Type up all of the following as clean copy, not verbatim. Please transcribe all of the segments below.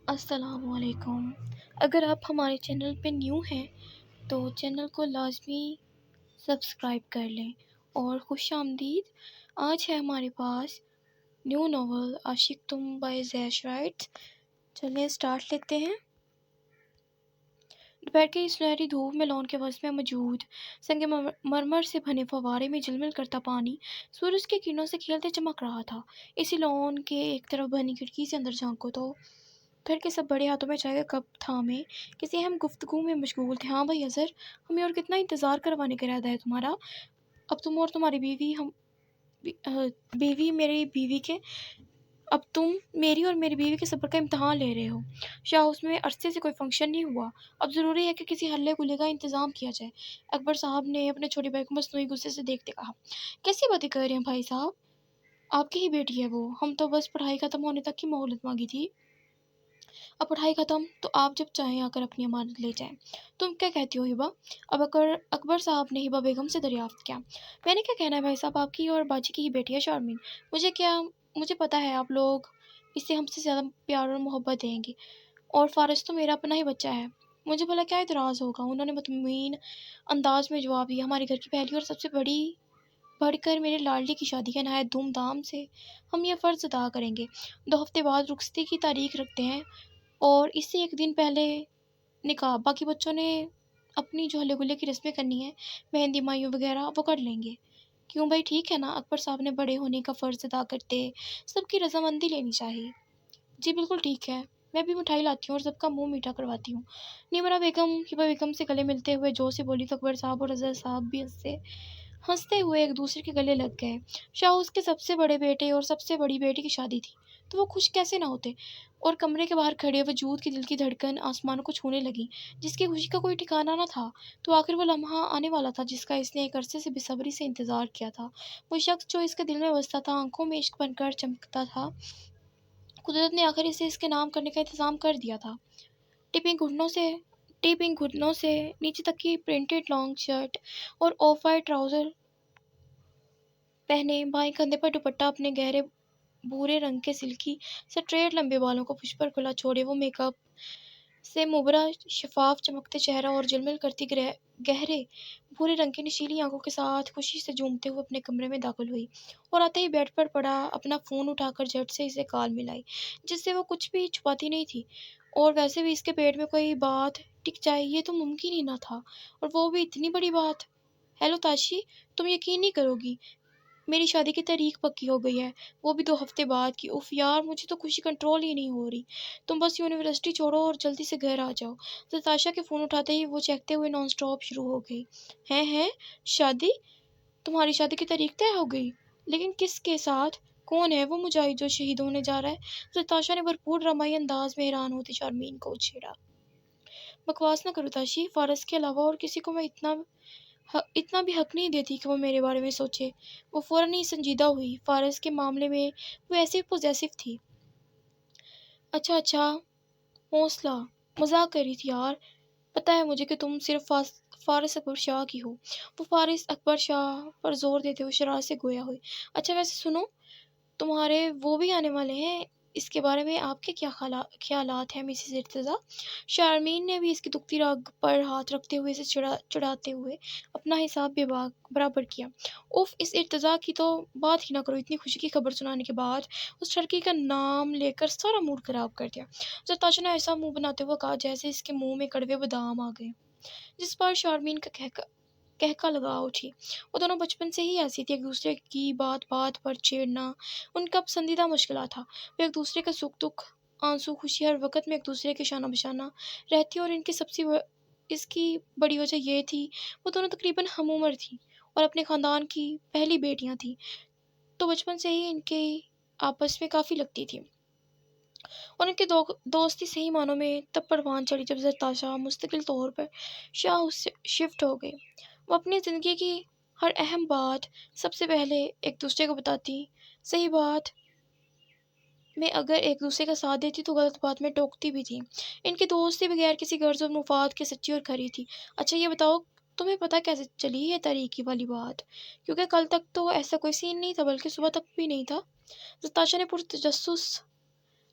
السلام علیکم۔ اگر آپ ہمارے چینل پہ نیو ہیں تو چینل کو لازمی سبسکرائب کر لیں اور خوش آمدید۔ آج ہے ہمارے پاس نیو ناول عاشق تم بائی زیش رائٹس۔ چلیں سٹارٹ لیتے ہیں۔ دوپہر کی سنہری دھوپ میں لان کے وسط میں موجود سنگ مرمر سے بنے فوارے میں جلمل کرتا پانی سورج کی کرنوں سے کھیلتے چمک رہا تھا۔ اسی لان کے ایک طرف بنی کھڑکی سے اندر جھانکو تو گھر کے سب بڑے ہاتھوں میں چائے کا کپ تھامے کسی اہم گفتگو میں مشغول تھے۔ ہاں بھائی اظہر، ہمیں اور کتنا انتظار کروانے کا ارادہ ہے تمہارا؟ اب تم اور تمہاری میری اور میری بیوی کے صبر کا امتحان لے رہے ہو۔ شاہ اس میں عرصے سے کوئی فنکشن نہیں ہوا، اب ضروری ہے کہ کسی ہلے گلے کا انتظام کیا جائے۔ اکبر صاحب نے اپنے چھوٹے بھائی کو مصنوعی غصے سے دیکھتے کہا، کیسی باتیں کر رہے ہیں بھائی صاحب؟ آپ کی ہی بیٹی ہے وہ، ہم تو بس پڑھائی ختم ہونے تک کی مہلت مانگی تھی۔ اب پڑھائی ختم تو آپ جب چاہیں آ کر اپنی امانت لے جائیں۔ تم کیا کہتی ہو ہبا؟ اب اکبر صاحب نے ہبا بیگم سے دریافت کیا۔ میں نے کیا کہنا ہے بھائی صاحب، آپ کی اور باجی کی ہی بیٹی ہے شارمین۔ مجھے پتا ہے آپ لوگ اسے ہم سے زیادہ پیار اور محبت دیں گے، اور فارس تو میرا اپنا ہی بچہ ہے، مجھے بھلا کیا اعتراض ہوگا؟ انہوں نے مطمئن انداز میں جواب دیا، ہمارے گھر کی پہلی اور سب سے بڑھ کر میرے لاڈلی کی شادی ہے، نہایت دھوم دھام سے ہم یہ فرض ادا کریں گے۔ 2 ہفتے بعد رخصتی کی تاریخ رکھتے ہیں اور اس سے 1 دن پہلے نکاح۔ باقی بچوں نے اپنی جو ہلے گلے کی رسمیں کرنی ہیں، مہندی مایوں وغیرہ، وہ کر لیں گے۔ کیوں بھائی، ٹھیک ہے نا؟ اکبر صاحب نے بڑے ہونے کا فرض ادا کرتے سب کی رضامندی لینی چاہیے۔ جی بالکل ٹھیک ہے، میں بھی مٹھائی لاتی ہوں اور سب کا منہ میٹھا کرواتی ہوں۔ نیمرا بیگم ہبا بیگم سے گلے ملتے ہوئے جو سے بولی تو اکبر صاحب اور اظہر صاحب بھی ہنستے ہوئے ایک دوسرے کے گلے لگ گئے۔ شاہ اس کے سب سے بڑے بیٹے اور سب سے بڑی بیٹی کی شادی تھی تو وہ خوش کیسے نہ ہوتے، اور کمرے کے باہر کھڑے وجود کی دل کی دھڑکن آسمانوں کو چھونے لگی۔ جس کی خوشی کا کوئی ٹھکانہ نہ تھا تو آخر وہ لمحہ آنے والا تھا جس کا اس نے ایک عرصے سے بے صبری سے انتظار کیا تھا۔ وہ شخص جو اس کے دل میں بستا تھا، آنکھوں میں عشق بن کر چمکتا تھا، قدرت نے آخر اسے اس کے نام کرنے کا انتظام کر دیا تھا۔ ٹی پنک گھٹنوں سے نیچے تک کی پرنٹڈ لانگ شرٹ اور آف وائٹ ٹراؤزر پہنے، بائیں کندھے پر دوپٹہ اپنے گہرے بھورے رنگ کے سلکی سٹریٹ لمبے بالوں کو پشت پر کھلا چھوڑے، وہ میک اپ سے مبرا شفاف چمکتے چہرہ اور جلمل کرتی گہرے بھورے رنگ کی نشیلی آنکھوں کے ساتھ خوشی سے جھومتے ہوئے اپنے کمرے میں داخل ہوئی، اور آتے ہی بیڈ پر پڑا اپنا فون اٹھا کر جھٹ سے اسے کال ملائی، جس سے وہ کچھ بھی چھپاتی نہیں تھی۔ اور ویسے بھی اس کے پیٹ میں کوئی بات ٹک جائے یہ تو ممکن ہی نہ تھا، اور وہ بھی اتنی بڑی بات۔ ہیلو تاشی، تم یقین نہیں کرو گی، میری شادی کی تاریخ پکی ہو گئی ہے، وہ بھی 2 ہفتے بعد کی۔ اف یار، مجھے تو خوشی کنٹرول ہی نہیں ہو رہی۔ تم بس یونیورسٹی چھوڑو اور جلدی سے گھر آ جاؤ۔ نتاشا کے فون اٹھاتے ہی وہ چہکتے ہوئے نان سٹاپ شروع ہو گئی، ہیں شادی؟ تمہاری شادی کی تاریخ طے ہو گئی؟ لیکن کس کے ساتھ؟ کون ہے وہ مجاہد جو شہید ہونے جا رہا ہے؟ نتاشا نے بھرپور ڈرامائی انداز میں حیران ہوتی شارمین کو چھیڑا۔ بکواس نہ کرو تاشی، فارس کے علاوہ اور کسی کو میں اتنا بھی حق نہیں دیتی کہ وہ میرے بارے میں سوچے۔ وہ فوراً ہی سنجیدہ ہوئی، فارس کے معاملے میں وہ ایسی پوزیسو تھی۔ اچھا، حوصلہ، مذاق کر رہی تھی یار، پتہ ہے مجھے کہ تم صرف فارس اکبر شاہ کی ہو۔ وہ فارس اکبر شاہ پر زور دیتے ہوئے شرارت سے گویا ہوئی۔ اچھا ویسے سنو، تمہارے وہ بھی آنے والے ہیں، اس کے بارے میں آپ کے کیا خیالات ہیں مسز ارتضیٰ؟ شارمین نے بھی اس کی دکھتی رگ پر ہاتھ رکھتے ہوئے اسے چڑھاتے ہوئے اپنا حساب بے برابر کیا۔ اف، اس ارتضیٰ کی تو بات ہی نہ کرو، اتنی خوشی کی خبر سنانے کے بعد اس لڑکی کا نام لے کر سارا موڈ خراب کر دیا۔ نتاشا نے ایسا منہ بناتے ہوئے کہا جیسے اس کے منہ میں کڑوے بادام آ گئے، جس پر شارمین کا کہکا لگا اٹھی۔ وہ دونوں بچپن سے ہی ایسی تھی، ایک دوسرے کی بات پر چھیڑنا ان کا پسندیدہ مشغلہ تھا۔ وہ ایک دوسرے کا سکھ دکھ، آنسو خوشی، ہر وقت میں ایک دوسرے کے شانہ بشانہ رہتی، اور اس کی بڑی وجہ یہ تھی وہ دونوں تقریباً ہم عمر تھیں اور اپنے خاندان کی پہلی بیٹیاں تھیں، تو بچپن سے ہی ان کے آپس میں کافی لگتی تھی، اور ان کی دوستی صحیح معنوں میں تب پروان چڑھی جب نتاشا مستقل طور پر شاہ سے شفٹ ہو گئی۔ وہ اپنی زندگی کی ہر اہم بات سب سے پہلے ایک دوسرے کو بتاتی، صحیح بات میں اگر ایک دوسرے کا ساتھ دیتی تو غلط بات میں ٹوکتی بھی تھی۔ ان کی دوستی بغیر کسی غرض اور مفاد کے سچی اور کھری تھی۔ اچھا یہ بتاؤ، تمہیں پتہ کیسے چلی یہ تاریخی والی بات؟ کیونکہ کل تک تو ایسا کوئی سین نہیں تھا، بلکہ صبح تک بھی نہیں تھا۔ نتاشا نے پرتجسس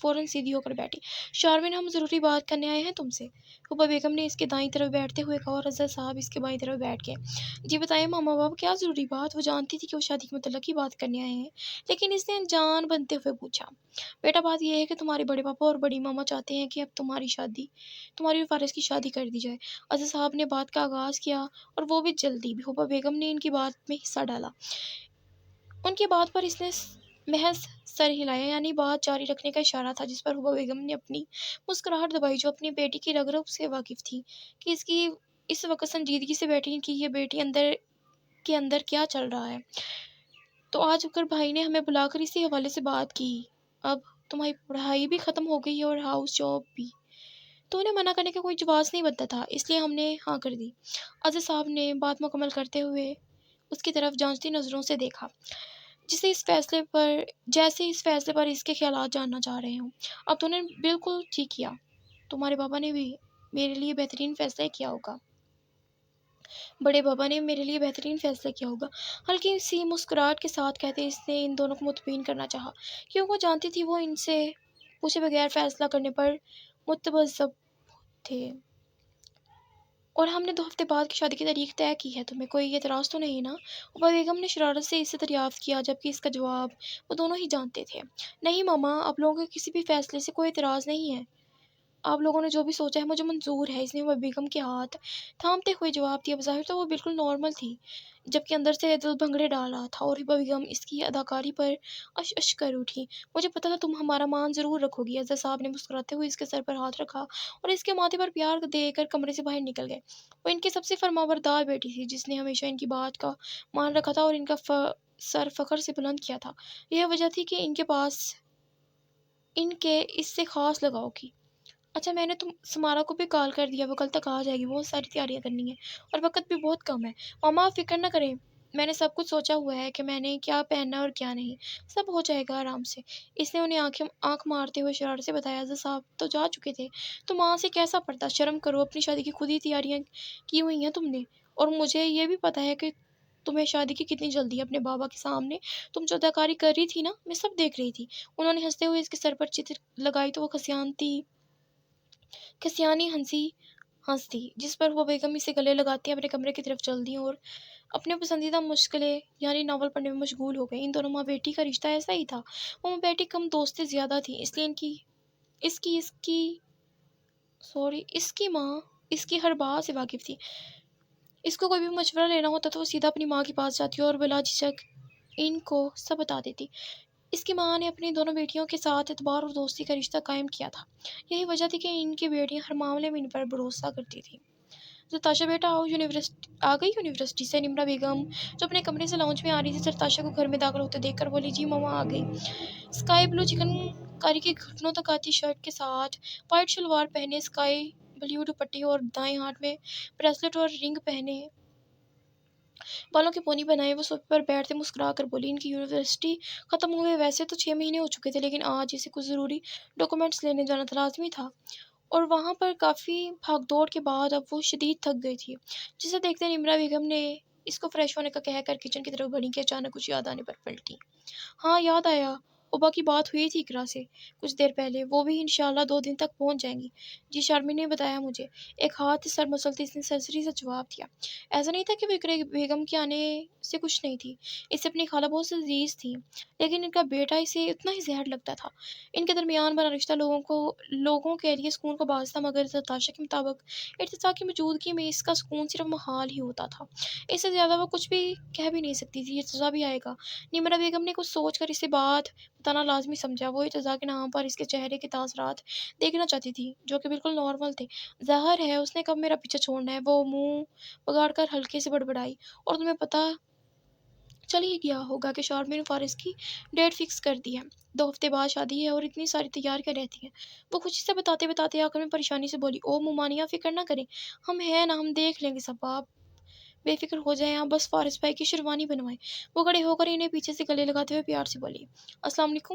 فوراً سیدھی ہو کر بیٹھی۔ شارمین، ہم ضروری بات کرنے آئے ہیں تم سے، حبا بیگم نے اس کے دائیں طرف بیٹھتے ہوئے کہا اور اظہر صاحب اس کے بائیں طرف بیٹھ گئے۔ جی بتائیں ماما باپ، کیا ضروری بات؟ وہ جانتی تھی کہ وہ شادی کے متعلق ہی بات کرنے آئے ہیں، لیکن اس نے انجان بنتے ہوئے پوچھا۔ بیٹا، بات یہ ہے کہ تمہارے بڑے پاپا اور بڑی ماما چاہتے ہیں کہ اب تمہاری اور فارس کی شادی کر دی جائے۔ اظہر صاحب نے بات کا آغاز کیا، اور وہ بھی جلدی۔ حبا بیگم نے ان کی بات میں حصہ ڈالا۔ ان کی بات پر اس نے محض سر ہلایا، یعنی بات جاری رکھنے کا اشارہ تھا، جس پر حبا بیگم نے اپنی مسکراہٹ دبائی، جو اپنی بیٹی کی رگ رگ سے واقف تھی کہ اس کی اس وقت سنجیدگی سے بیٹی کہ یہ بیٹی کے اندر کیا چل رہا ہے۔ تو آج اکر بھائی نے ہمیں بلا کر اسی حوالے سے بات کی۔ اب تمہاری پڑھائی بھی ختم ہو گئی ہے اور ہاؤس جاب بھی، تو انہیں منع کرنے کا کوئی جواز نہیں بنتا تھا، اس لیے ہم نے ہاں کر دی۔ اظہر صاحب نے بات مکمل کرتے ہوئے اس کی طرف جانچتی نظروں سے دیکھا، جیسے اس فیصلے پر اس کے خیالات جاننا چاہ رہے ہوں۔ اب تو نے بالکل ٹھیک کیا، تمہارے بابا نے بھی میرے لیے بہترین فیصلہ کیا ہوگا۔ بڑے بابا نے میرے لیے بہترین فیصلہ کیا ہوگا، ہلکی سی مسکراہٹ کے ساتھ کہتے اس نے ان دونوں کو مطمئن کرنا چاہا، کیونکہ وہ جانتی تھی وہ ان سے پوچھے بغیر فیصلہ کرنے پر متبذب تھے۔ اور ہم نے 2 ہفتے بعد کی شادی کی تاریخ طے کی ہے، تمہیں کوئی اعتراض تو نہیں نا؟ عبا بیگم نے شرارت سے اسے دریافت کیا، جبکہ اس کا جواب وہ دونوں ہی جانتے تھے۔ نہیں ماما، آپ لوگوں کے کسی بھی فیصلے سے کوئی اعتراض نہیں ہے، آپ لوگوں نے جو بھی سوچا ہے مجھے منظور ہے، اس نے عبا بیگم کے ہاتھ تھامتے ہوئے جواب دیا۔ بظاہر تو وہ بالکل نارمل تھی، جبکہ اندر سے دل بھنگڑے ڈال رہا تھا، اور عبا بیگم اس کی اداکاری پر اش اش کر اٹھی۔ مجھے پتا تھا تم ہمارا مان ضرور رکھو گی۔ اظہر صاحب نے مسکراتے ہوئے اس کے سر پر ہاتھ رکھا اور اس کے ماتھے پر پیار دے کر کمرے سے باہر نکل گئے۔ وہ ان کی سب سے فرمانبردار بیٹی تھی، جس نے ہمیشہ ان کی بات کا مان رکھا تھا اور ان کا سر فخر سے بلند کیا تھا۔ یہ وجہ تھی کہ ان کے پاس ان کے اس سے خاص لگاؤ کی۔ اچھا، میں نے سمارا کو بھی کال کر دیا، وہ کل تک آ جائے گی، بہت ساری تیاریاں کرنی ہیں اور وقت بھی بہت کم ہے۔ ماما، آپ فکر نہ کریں، میں نے سب کچھ سوچا ہوا ہے کہ میں نے کیا پہننا ہے اور کیا نہیں، سب ہو جائے گا آرام سے، اس نے انہیں آنکھ مارتے ہوئے شرارت سے بتایا۔ اظہر صاحب تو جا چکے تھے، تو ماں سے کیسا پڑتا؟ شرم کرو، اپنی شادی کی خود ہی تیاریاں کی ہوئی ہیں تم نے، اور مجھے یہ بھی پتا ہے کہ تمہیں شادی کی کتنی جلدی ہے۔ اپنے بابا کے سامنے تم جو اداکاری کر رہی تھی نا، میں سب دیکھ رہی تھی۔ انہوں نے ہنستے ہوئے اس کے سر پر چتر لگائی تو وہ کھسیانی ہنس دی، جس پر وہ بیگم اسے گلے لگاتی اپنے کمرے کی طرف چل دیں اور اپنے پسندیدہ مشغلے یعنی ناول پڑھنے میں مشغول ہو گئیں۔ ان دونوں ماں بیٹی کا رشتہ ایسا ہی تھا، وہ ماں بیٹی کم دوستیں زیادہ تھیں، اس لیے اس کی ماں اس کی ہر بات سے واقف تھی۔ اس کو کوئی بھی مشورہ لینا ہوتا تو وہ سیدھا اپنی ماں کے پاس جاتی اور بلا جھجک ان کو سب بتا دیتی۔ اس کی ماں نے اپنی دونوں بیٹیوں کے ساتھ اعتبار اور دوستی کا رشتہ قائم کیا تھا، یہی وجہ تھی کہ ان کی بیٹیاں ہر معاملے میں ان پر بھروسہ کرتی تھیں۔ زرتاشا بیٹا آ گئی یونیورسٹی سے؟ نمرا بیگم جو اپنے کمرے سے لاؤنج میں آ رہی تھی، زرتاشا کو گھر میں داخل ہوتے دیکھ کر بولی، جی ماما آ گئی۔ اسکائی بلو چکن کاری کی گھٹنوں تک آتی شرٹ کے ساتھ وائٹ شلوار پہنے، اسکائی بلیو دوپٹے اور دائیں ہاتھ میں بریسلٹ اور رنگ پہنے، بالوں کی پونی بنائے، وہ صوفے پر بیٹھتے مسکرا کر بولی، ان کی یونیورسٹی ختم ہوئے ویسے تو 6 مہینے ہو چکے تھے، لیکن آج اسے کچھ ضروری ڈاکومنٹس لینے جانا لازمی تھا، اور وہاں پر کافی بھاگ دوڑ کے بعد اب وہ شدید تھک گئی تھی۔ جسے دیکھتے نمرا بیگم نے اس کو فریش ہونے کا کہہ کر کچن کی طرف بڑھیں کہ اچانک کچھ یاد آنے پر پلٹیں۔ ہاں یاد آیا، ابا کی بات ہوئی تھی اقرا سے کچھ دیر پہلے، وہ بھی انشاءاللہ 2 دن تک پہنچ جائیں گی۔ جی، شارمین نے بتایا مجھے، ایک ہاتھ سر مسلتے اس نے سرسری سے جواب دیا۔ ایسا نہیں تھا کہ وہ اقرا بیگم کے آنے سے خوش نہیں تھی، اس سے اپنی خالہ بہت سے عزیز تھی، لیکن ان کا بیٹا اسے اتنا ہی زہر لگتا تھا۔ ان کے درمیان بنا رشتہ لوگوں کے لیے سکون کا باعث تھا، مگر زرتاشا کے مطابق ارتزاق کی موجودگی میں اس کا سکون صرف محال ہی ہوتا تھا، اس سے زیادہ وہ کچھ بھی کہہ بھی نہیں سکتی تھی۔ ارتضا بھی آئے گا، نمرا بیگم نے کچھ سوچ کر اسے بات بتانا لازمی سمجھا۔ وہ ارتضا کے نام پر اس کے چہرے کے تاثرات دیکھنا چاہتی تھی، جو کہ بالکل نارمل تھے۔ ظاہر ہے اس نے کب میرا پیچھا چھوڑنا ہے، وہ منہ بگاڑ کر ہلکے سے بڑبڑائی، اور تمہیں پتہ چل ہی گیا ہوگا کہ شارمین فارس کی ڈیٹ فکس کر دی ہے، 2 ہفتے بعد شادی ہے اور اتنی ساری تیاریاں رہتی ہیں۔ وہ خوشی سے بتاتے آخر میں پریشانی سے بولی، او مومانیاں فکر نہ کریں، ہم ہیں نا، ہم دیکھ لیں گے سب، آپ بے فکر ہو جائیں، آپ بس فارس بھائی کی شیروانی بنوائیں۔ وہ کھڑے ہو کر انہیں پیچھے سے گلے لگاتے ہوئے پیار سے بولی، السلام علیکم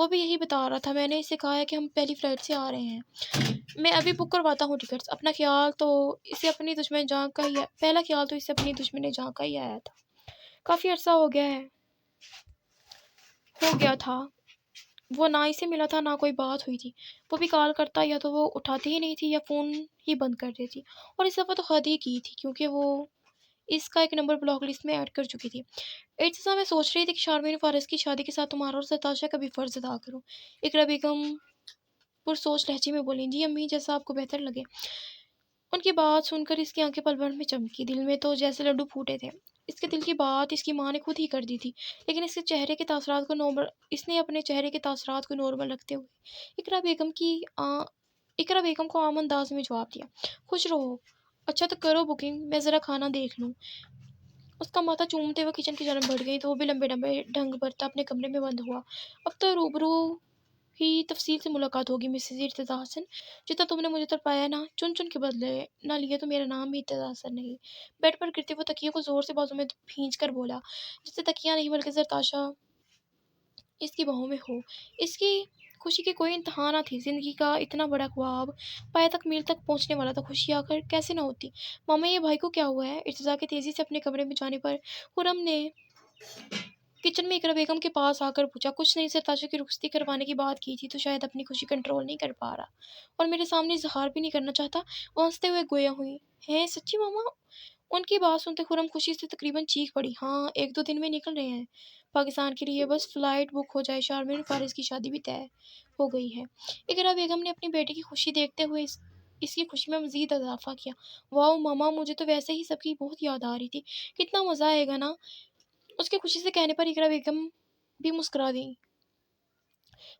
وہ بھی یہی بتا رہا تھا، میں نے اسے کہا ہے کہ ہم پہلی فلائٹ سے آ رہے ہیں، میں ابھی بک کرواتا ہوں ٹکٹس۔ اپنا خیال تو اسے اپنی دشمن جان کا ہی پہلا خیال تو اسے اپنی دشمن جان کا ہی آیا تھا۔ کافی عرصہ ہو گیا تھا وہ نہ اسے ملا تھا، نہ کوئی بات ہوئی تھی۔ وہ بھی کال کرتا یا تو وہ اٹھاتی ہی نہیں تھی یا فون ہی بند کر دیتی، اور اس دفعہ تو حد ہی کی تھی کیونکہ وہ اس کا ایک نمبر بلاک لسٹ میں ایڈ کر چکی تھی۔ ارتزا میں سوچ رہی تھی کہ شارمین فارس کی شادی کے ساتھ تمہارا اور ستاشا کا بھی فرض ادا کروں۔ اقرا بیگم پرسوچ لہجے میں بولیں، جی امی، جیسا آپ کو بہتر لگے۔ ان کی بات سن کر اس کی آنکھیں پل بھر میں چمکی، دل میں تو جیسے لڈو پھوٹے تھے۔ اس کے دل کی بات اس کی ماں نے خود ہی کر دی تھی، لیکن اس نے اپنے چہرے کے تاثرات کو نارمل رکھتے ہوئے اقرا بیگم کو عام انداز میں جواب دیا، خوش رہو۔ اچھا تو کرو بکنگ، میں ذرا کھانا دیکھ لوں۔ اس کا ماتھا چومتے ہوئے کچن کی جانب بڑھ گئی تو وہ بھی لمبے لمبے ڈھنگ برتا اپنے کمرے میں بند ہوا۔ اب تو روبرو ہی تفصیل سے ملاقات ہوگی مسز ارتضیٰ حسن، جتنا تم نے مجھے تڑپایا نا، چن چن کے بدلے نہ لیے تو میرا نام بھی ارتضیٰ حسن نہیں۔ بیڈ پر گرتے وہ تکیے کو زور سے بازو میں بھینچ کر بولا، جسے تکیہ نہیں بلکہ زرتاشا اس کی باہوں میں ہو۔ اس کی خوشی کی کوئی انتہا نہ تھی، زندگی کا اتنا بڑا خواب پایہ تکمیل تک پہنچنے والا تھا، خوشی آخر کیسے نہ ہوتی۔ ماما، یہ بھائی کو کیا ہوا ہے؟ ارتضیٰ کے تیزی سے اپنے کمرے میں جانے پر خرم نے کچن میں اقرا بیگم کے پاس آ کر پوچھا، کچھ نہیں، زرتاشا کی رخصتی کروانے کی بات کی تھی تو شاید اپنی خوشی کنٹرول نہیں کر پا رہا اور میرے سامنے اظہار بھی نہیں کرنا چاہتا۔ وہ ہنستے ہوئے گویا ہوئی، ہیں سچی ماما؟ ان کی بات سنتے خرم خوشی سے تقریباً چیخ پڑی، ہاں، 1-2 دن میں نکل رہے ہیں پاکستان کے لیے، بس فلائٹ بک ہو جائے، شارمین فارس کی شادی بھی طے ہو گئی ہے۔ اقرا بیگم نے اپنی بیٹی کی خوشی دیکھتے ہوئے اس کی خوشی میں مزید اضافہ کیا، واؤ ماما، مجھے تو ویسے ہی سب کی بہت یاد آ رہی تھی، کتنا مزہ آئے گا نا۔ اس کے خوشی سے کہنے پر اقرا بیگم بھی مسکرا دیں۔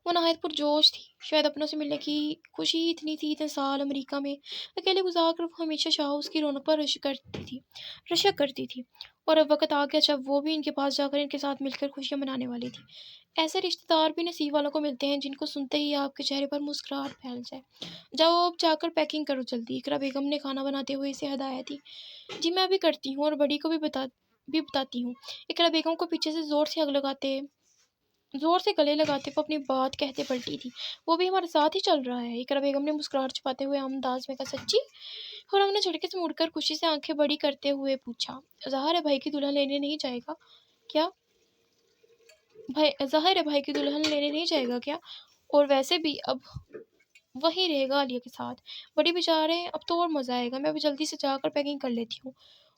وہ نہایت پرجوش تھی، شاید اپنوں سے ملنے کی خوشی ہی اتنی تھی۔ اتنے سال امریکہ میں اکیلے گزار کر وہ ہمیشہ شاہ اس کی رونق پر رشک کرتی تھی، اور اب وقت آ گیا جب وہ بھی ان کے پاس جا کر ان کے ساتھ مل کر خوشیاں منانے والی تھی۔ ایسے رشتہ دار بھی نصیب والوں کو ملتے ہیں جن کو سنتے ہی آپ کے چہرے پر مسکراہٹ پھیل جائے۔ جاؤ اب جا کر پیکنگ کرو جلدی، اقرا بیگم نے کھانا بناتے ہوئے اسے ہدایت دی۔ جی میں ابھی کرتی ہوں، اور بڑی کو بھی بتاتی ہوں۔ اقرا بیگم کو پیچھے سے زور سے گلے لگاتے وہ اپنی بات کہتے پلٹی تھی، وہ بھی ہمارے ساتھ ہی چل رہا ہے؟ اقرا بیگم نے مسکراہٹ چھپاتے ہوئے عام انداز میں کہا، سچی؟ خرم نے جھٹکے سے مڑ کر خوشی سے آنکھیں بڑی کرتے ہوئے پوچھا، ظاہر ہے بھائی کی دلہن لینے نہیں جائے گا کیا؟ اور ویسے بھی اب وہی رہے گا عالیہ کے ساتھ، بڑی بیچارے، اب تو اور مزہ آئے گا۔ میں ابھی جلدی سے جا کر پیکنگ کر لیتی ہوں،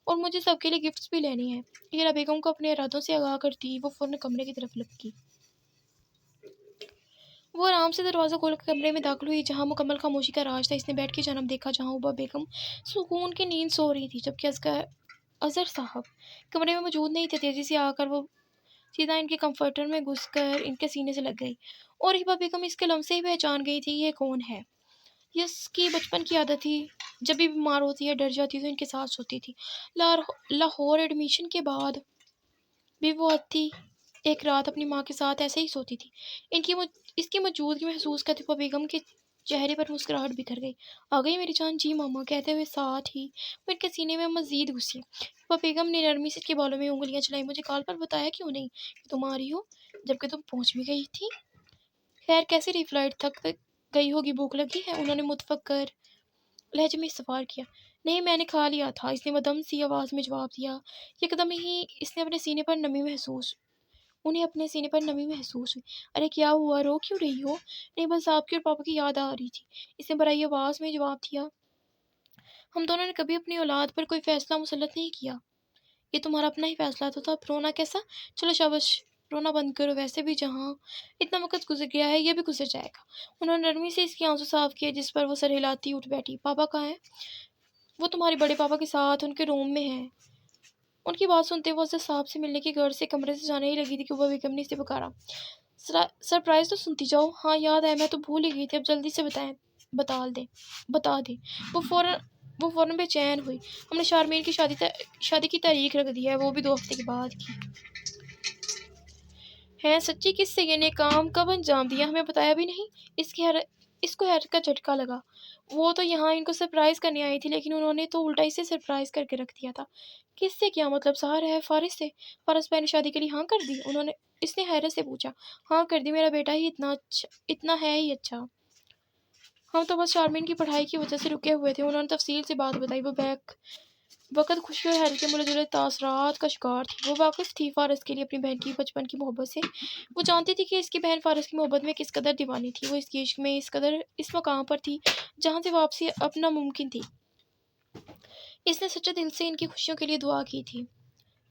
اور مجھے سب کے لیے گفٹس بھی لینی ہیں۔ اقرا بیگم کو اپنے ارادوں سے آگاہ کرتی وہ فوراً کمرے کی طرف لپکی۔ وہ آرام سے دروازہ کھول کر کمرے میں داخل ہوئی جہاں مکمل خاموشی کا راج تھا۔ اس نے بیڈ کی جانب دیکھا جہاں عبا بیگم سکون کی نیند سو رہی تھی، جبکہ اظہر صاحب کمرے میں موجود نہیں تھے۔ تیزی سے آ کر وہ سیدھا ان کے کمفرٹر میں گھس کر ان کے سینے سے لگ گئی، اور عبا بیگم اس کے لمس سے ہی پہچان گئی تھی یہ کون ہے۔ یہ اس کی بچپن کی عادت تھی، جب بھی بیمار ہوتی یا ڈر جاتی تو ان کے ساتھ سوتی تھی۔ لاہور ایڈمیشن کے بعد بھی وہ آتی ایک رات اپنی ماں کے ساتھ ایسے ہی سوتی تھی۔ اس کی موجودگی محسوس کرتے عبا بیگم کے چہرے پر مسکراہٹ بکھر گئی۔ آ گئی میری جان؟ جی ماما، کہتے ہوئے ساتھ ہی وہ ان کے سینے میں مزید گھسی۔ عبا بیگم نے نرمی سے اس کے بالوں میں انگلیاں چلائیں، مجھے کال پر بتایا کیوں نہیں کہ تم آ رہی ہو، جبکہ تم پہنچ بھی گئی تھی؟ خیر کیسی رہی فلائٹ؟ تھک گئی ہوگی، بھوک لگی ہے؟ انہوں نے متفکر لہجے میں سوال کیا۔ نہیں، میں نے کھا لیا تھا، اس نے مدھم سی آواز میں جواب دیا۔ یکدم ہی انہیں اپنے سینے پر نمی محسوس ہوئی۔ ارے کیا ہوا، رو کیوں رہی ہو؟ نہیں، بس آپ کی اور پاپا کی یاد آ رہی تھی، اس نے برائی آواز میں جواب دیا۔ ہم دونوں نے کبھی اپنی اولاد پر کوئی فیصلہ مسلط نہیں کیا، یہ تمہارا اپنا ہی فیصلہ تو تھا۔ رونا کیسا؟ چلو شاباش، رونا بند کرو، ویسے بھی جہاں اتنا وقت گزر گیا ہے یہ بھی گزر جائے گا۔ انہوں نے نرمی سے اس کی آنسو صاف کیے، جس پر وہ سر ہلاتی اٹھ بیٹھی۔ پاپا کہاں ہیں؟ وہ تمہارے بڑے پاپا کے ساتھ ان کے روم میں ہیں۔ ان کی بات سنتے وہ اظہر صاحب سے ملنے کی غرض سے کمرے سے جانے ہی لگی تھی کہ عبا بیگم نے اسے پکارا، سرپرائز تو سنتی جاؤ۔ ہاں یاد ہے، میں تو بھول ہی گئی تھی، اب جلدی سے بتا دیں۔ وہ فوراً بے چین ہوئی، ہم نے شارمین کی شادی کی تاریخ رکھ دی ہے، وہ بھی 2 ہفتے کے بعد کی ہے۔ سچی؟ کس سے؟ یہ نیک کام کب انجام دیا؟ ہمیں بتایا بھی نہیں۔ اس کو حیرت کا جھٹکا لگا۔ وہ تو یہاں ان کو سرپرائز کرنے آئی تھی، لیکن انہوں نے تو الٹا اسے سرپرائز کر کے رکھ دیا تھا۔ کس سے؟ کیا مطلب؟ سہر ہے فارس سے؟ فارس بھائی نے شادی کے لیے ہاں کر دی؟ اس نے حیرت سے پوچھا۔ ہاں کر دی، میرا بیٹا ہی اتنا ہے ہی اچھا۔ ہم تو بس شارمین کی پڑھائی کی وجہ سے رکے ہوئے تھے۔ انہوں نے تفصیل سے بات بتائی۔ وہ بیک وقت خوشی اور حیرت کے ملے جلے تاثرات کا شکار تھی۔ وہ واقف تھی فارس کے لیے اپنی بہن کی بچپن کی محبت سے۔ وہ جانتی تھی کہ اس کی بہن فارس کی محبت میں کس قدر دیوانی تھی۔ وہ اس کے عشق میں اس قدر اس مقام پر تھی جہاں سے واپسی اب ناممکن تھی۔ اس نے سچے دل سے ان کی خوشیوں کے لیے دعا کی تھی۔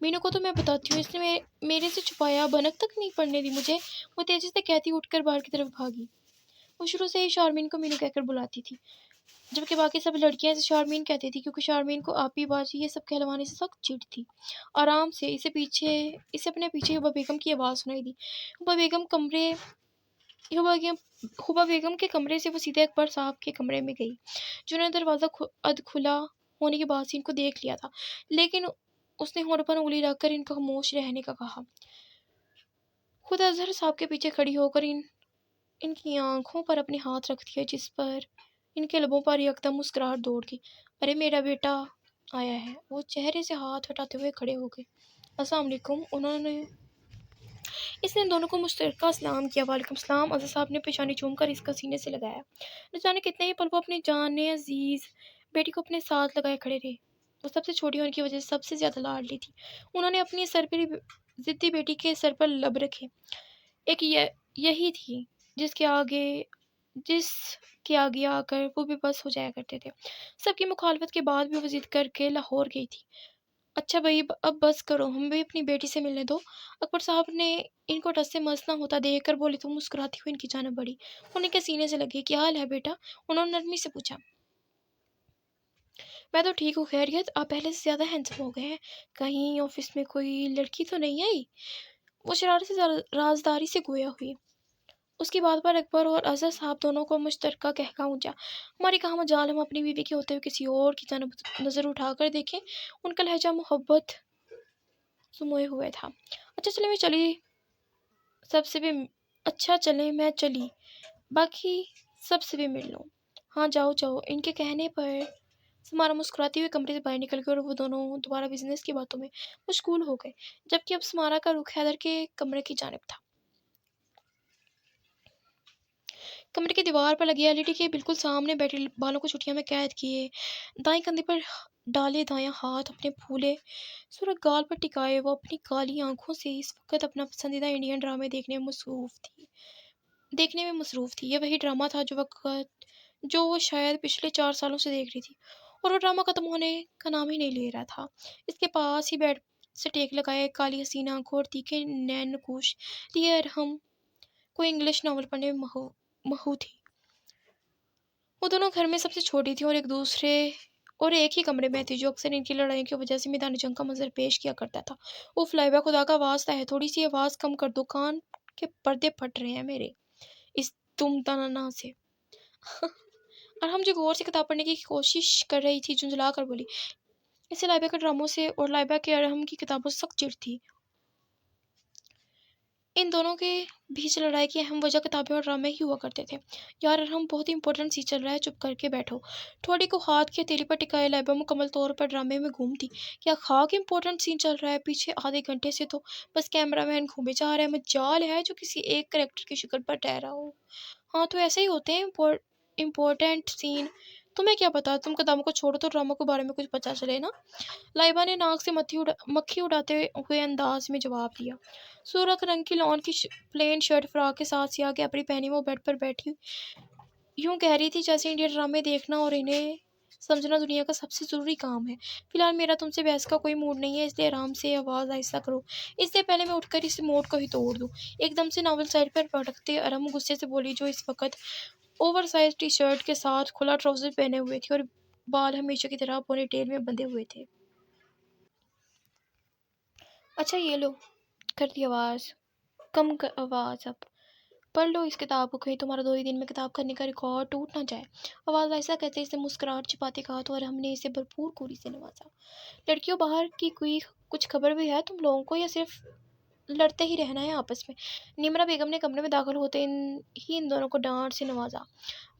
مینو کو تو میں بتاتی ہوں، اس نے میرے سے چھپایا، بھنک تک نہیں پڑنے دی مجھے، وہ تیزی سے کہتی اٹھ کر باہر کی طرف بھاگی۔ وہ شروع سے ہی شارمین کو مینو کہہ کر بلاتی تھی، جبکہ باقی سب لڑکیاں اسے شارمین کہتی تھی، کیونکہ شارمین کو آپی باجی یہ سب کہلوانے سے سخت چڑ تھی۔ آرام سے اسے اپنے پیچھے حبا بیگم کی آواز سنائی دی۔ حبا بیگم کے کمرے سے وہ سیدھے اکبر صاحب کے کمرے میں گئی، جنہوں نے دروازہ کھلا ہونے کے بعد سے ان کو دیکھ لیا تھا، لیکن اس نے ہونٹ پر انگلی رکھ کر ان کو خاموش رہنے کا کہا۔ خود اظہر صاحب کے پیچھے کھڑی ہو کر ان کی آنکھوں پر اپنے ہاتھ رکھ دیا، جس پر ان کے لبوں پر یکدم مسکراہٹ دوڑ گئی۔ ارے میرا بیٹا آیا ہے۔ وہ چہرے سے ہاتھ ہٹاتے ہوئے کھڑے ہو گئے۔ السلام علیکم۔ اس نے ان دونوں کو مشترکہ سلام کیا۔ وعلیکم السلام۔ اظہر صاحب نے پیشانی چوم کر اس کا سینے سے لگایا۔ نہ جانے کتنے ہی پل وہ اپنی جان عزیز بیٹی کو اپنے ساتھ لگائے کھڑے رہے۔ وہ سب سے چھوٹی ہونے کی وجہ سے سب سے زیادہ لاڈلی تھی۔ انہوں نے اپنی سرپری ضدی بیٹی کے سر پر لب رکھے۔ ایک یہی تھی جس کے آگے آ کر وہ بے بس ہو جایا کرتے تھے۔ سب کی مخالفت کے بعد بھی وہ ضد کر کے لاہور گئی تھی۔ اچھا بھائی اب بس کرو، ہمیں بھی اپنی بیٹی سے ملنے دو۔ اکبر صاحب نے ان کو ٹس سے مس نہ ہوتا دیکھ کر بولے تو مسکراتی ہوئی ان کی جانب بڑھی۔ انہیں کے سینے سے لگی۔ کیا حال ہے بیٹا؟ انہوں نے نرمی سے پوچھا۔ میں تو ٹھیک ہوں، خیریت؟ آپ پہلے سے زیادہ ہینڈسم ہو گئے ہیں۔ کہیں آفس میں کوئی لڑکی تو نہیں آئی؟ وہ شرارت سے رازداری سے گویا ہوئی۔ اس کی بات پر اکبر اور اظہر صاحب دونوں کو مشترکہ قہقہہ اونچا۔ ہماری کہاں مجال ہم اپنی بیوی کے ہوتے ہوئے کسی اور کی جانب نظر اٹھا کر دیکھیں۔ ان کا لہجہ محبت سموئے ہوئے تھا۔ اچھا چلیں میں چلی، باقی سب سے بھی مل لوں۔ ہاں جاؤ جاؤ۔ ان کے کہنے پر سمارا مسکراتی ہوئے کمرے سے باہر نکل گئی اور وہ دونوں دوبارہ بزنس کی باتوں میں مشغول ہو گئے، جبکہ اب سمارا کا رخ حیدر کے کمرے کی جانب تھا۔ کمرے کی دیوار پر لگی LED کے بالکل سامنے بیٹھے، بالوں کو چھٹیاں میں قید کیے، دائیں کندھے پر ڈالے دایاں ہاتھ اپنے پھولے سرخ گال پر ٹکائے، وہ اپنی کالی آنکھوں سے اس وقت اپنا پسندیدہ انڈین ڈرامے دیکھنے میں مصروف تھی۔ یہ وہی ڈرامہ تھا جو وہ شاید پچھلے 4 سالوں سے دیکھ رہی تھی، اور وہ ڈرامہ ختم ہونے کا نام ہی نہیں لے رہا تھا۔ اس کے پاس ہی بیڈ سے ٹیک لگائے، کالی حسین آنکھوں اور تیکھے نین نقوش لیے ارحم کوئی انگلش ناول پڑھنے میں مہو تھی۔ وہ دونوں گھر میں سب سے چھوٹی تھیں اور ایک ہی کمرے میں تھی، جو اکثر ان کی لڑائیوں کی وجہ سے میدان جنگ کا منظر پیش کیا کرتا تھا۔ اوف لائبہ، خدا کا واسطہ ہے تھوڑی سی آواز کم کر دو، کان کے پردے پھٹ رہے ہیں میرے اس تم تننا سے۔ ارحم جو غور سے کتاب پڑھنے کی کوشش کر رہی تھی جھنجھلا کر بولی۔ اسے لائبہ کے ڈراموں سے اور لائبہ کے ارحم کی کتابوں سے سخت چڑ تھی۔ ان دونوں کے بیچ لڑائی کی اہم وجہ کتابیں اور ڈرامے ہی ہوا کرتے تھے۔ یار ارحم، بہت ہی امپورٹنٹ سی چل رہا ہے، چپ کر کے بیٹھو۔ ٹھوڑی کو ہاتھ کی ہتھیلی پر ٹکائے لائبہ مکمل طور پر ڈرامے میں گم تھی۔ کیا خاک امپورٹنٹ سین چل رہا ہے؟ پیچھے آدھے گھنٹے سے تو بس کیمرہ مین گھومے جا رہا ہے، مجال ہے جو کسی ایک کریکٹر کی شکل پر ٹھہرا ہو۔ ہاں تو ایسے ہی ہوتے ہیں امپورٹنٹ سین، تمہیں کیا پتا؟ تم کتابوں کو چھوڑو تو ڈراموں کے بارے میں کچھ پتا چلے نا۔ لائبہ نے ناک سے مکھی اڑاتے ہوئے انداز میں جواب دیا۔ سرخ رنگ کی لان کی پلین شرٹ فراق کے ساتھ سیاہ کیپری پہنی وہ بیڈ پر بیٹھی یوں کہہ رہی تھی جیسے انڈین ڈرامے دیکھنا اور انہیں سمجھنا دنیا کا سب سے ضروری کام ہے۔ فی الحال میرا تم سے بحث کا کوئی موڈ نہیں ہے، اس لیے آرام سے آواز آہستہ کرو، اس سے پہلے میں اٹھ کر اس موڈ کو ہی توڑ دوں۔ ایک دم سے ناول سائڈ پر پٹکتے ارحم غصے سے بولی، جو اس وقت اوور سائز ٹی شرٹ کے ساتھ کھلا ٹراؤزر پہنے ہوئے تھی اور بال ہمیشہ کی طرح پونی ٹیل میں بندھے ہوئے تھے۔ اچھا یہ لو، کر دی آواز کم، آواز اب پڑھ لو اس کتاب کو، کہیں تمہارا 2 ہی دن میں کتاب کرنے کا ریکارڈ ٹوٹ نہ جائے۔ آواز ایسا کہتے اسے مسکراہٹ چھپاتے کہا تو ارحم نے اسے بھرپور کوری سے نوازا۔ لڑکیوں، باہر کی کوئی کچھ خبر بھی ہے تم لوگوں کو، یا صرف لڑتے ہی رہنا ہے آپس میں؟ نمرا بیگم نے کمرے میں داخل ہوتے ان دونوں کو ڈانٹ سے نوازا۔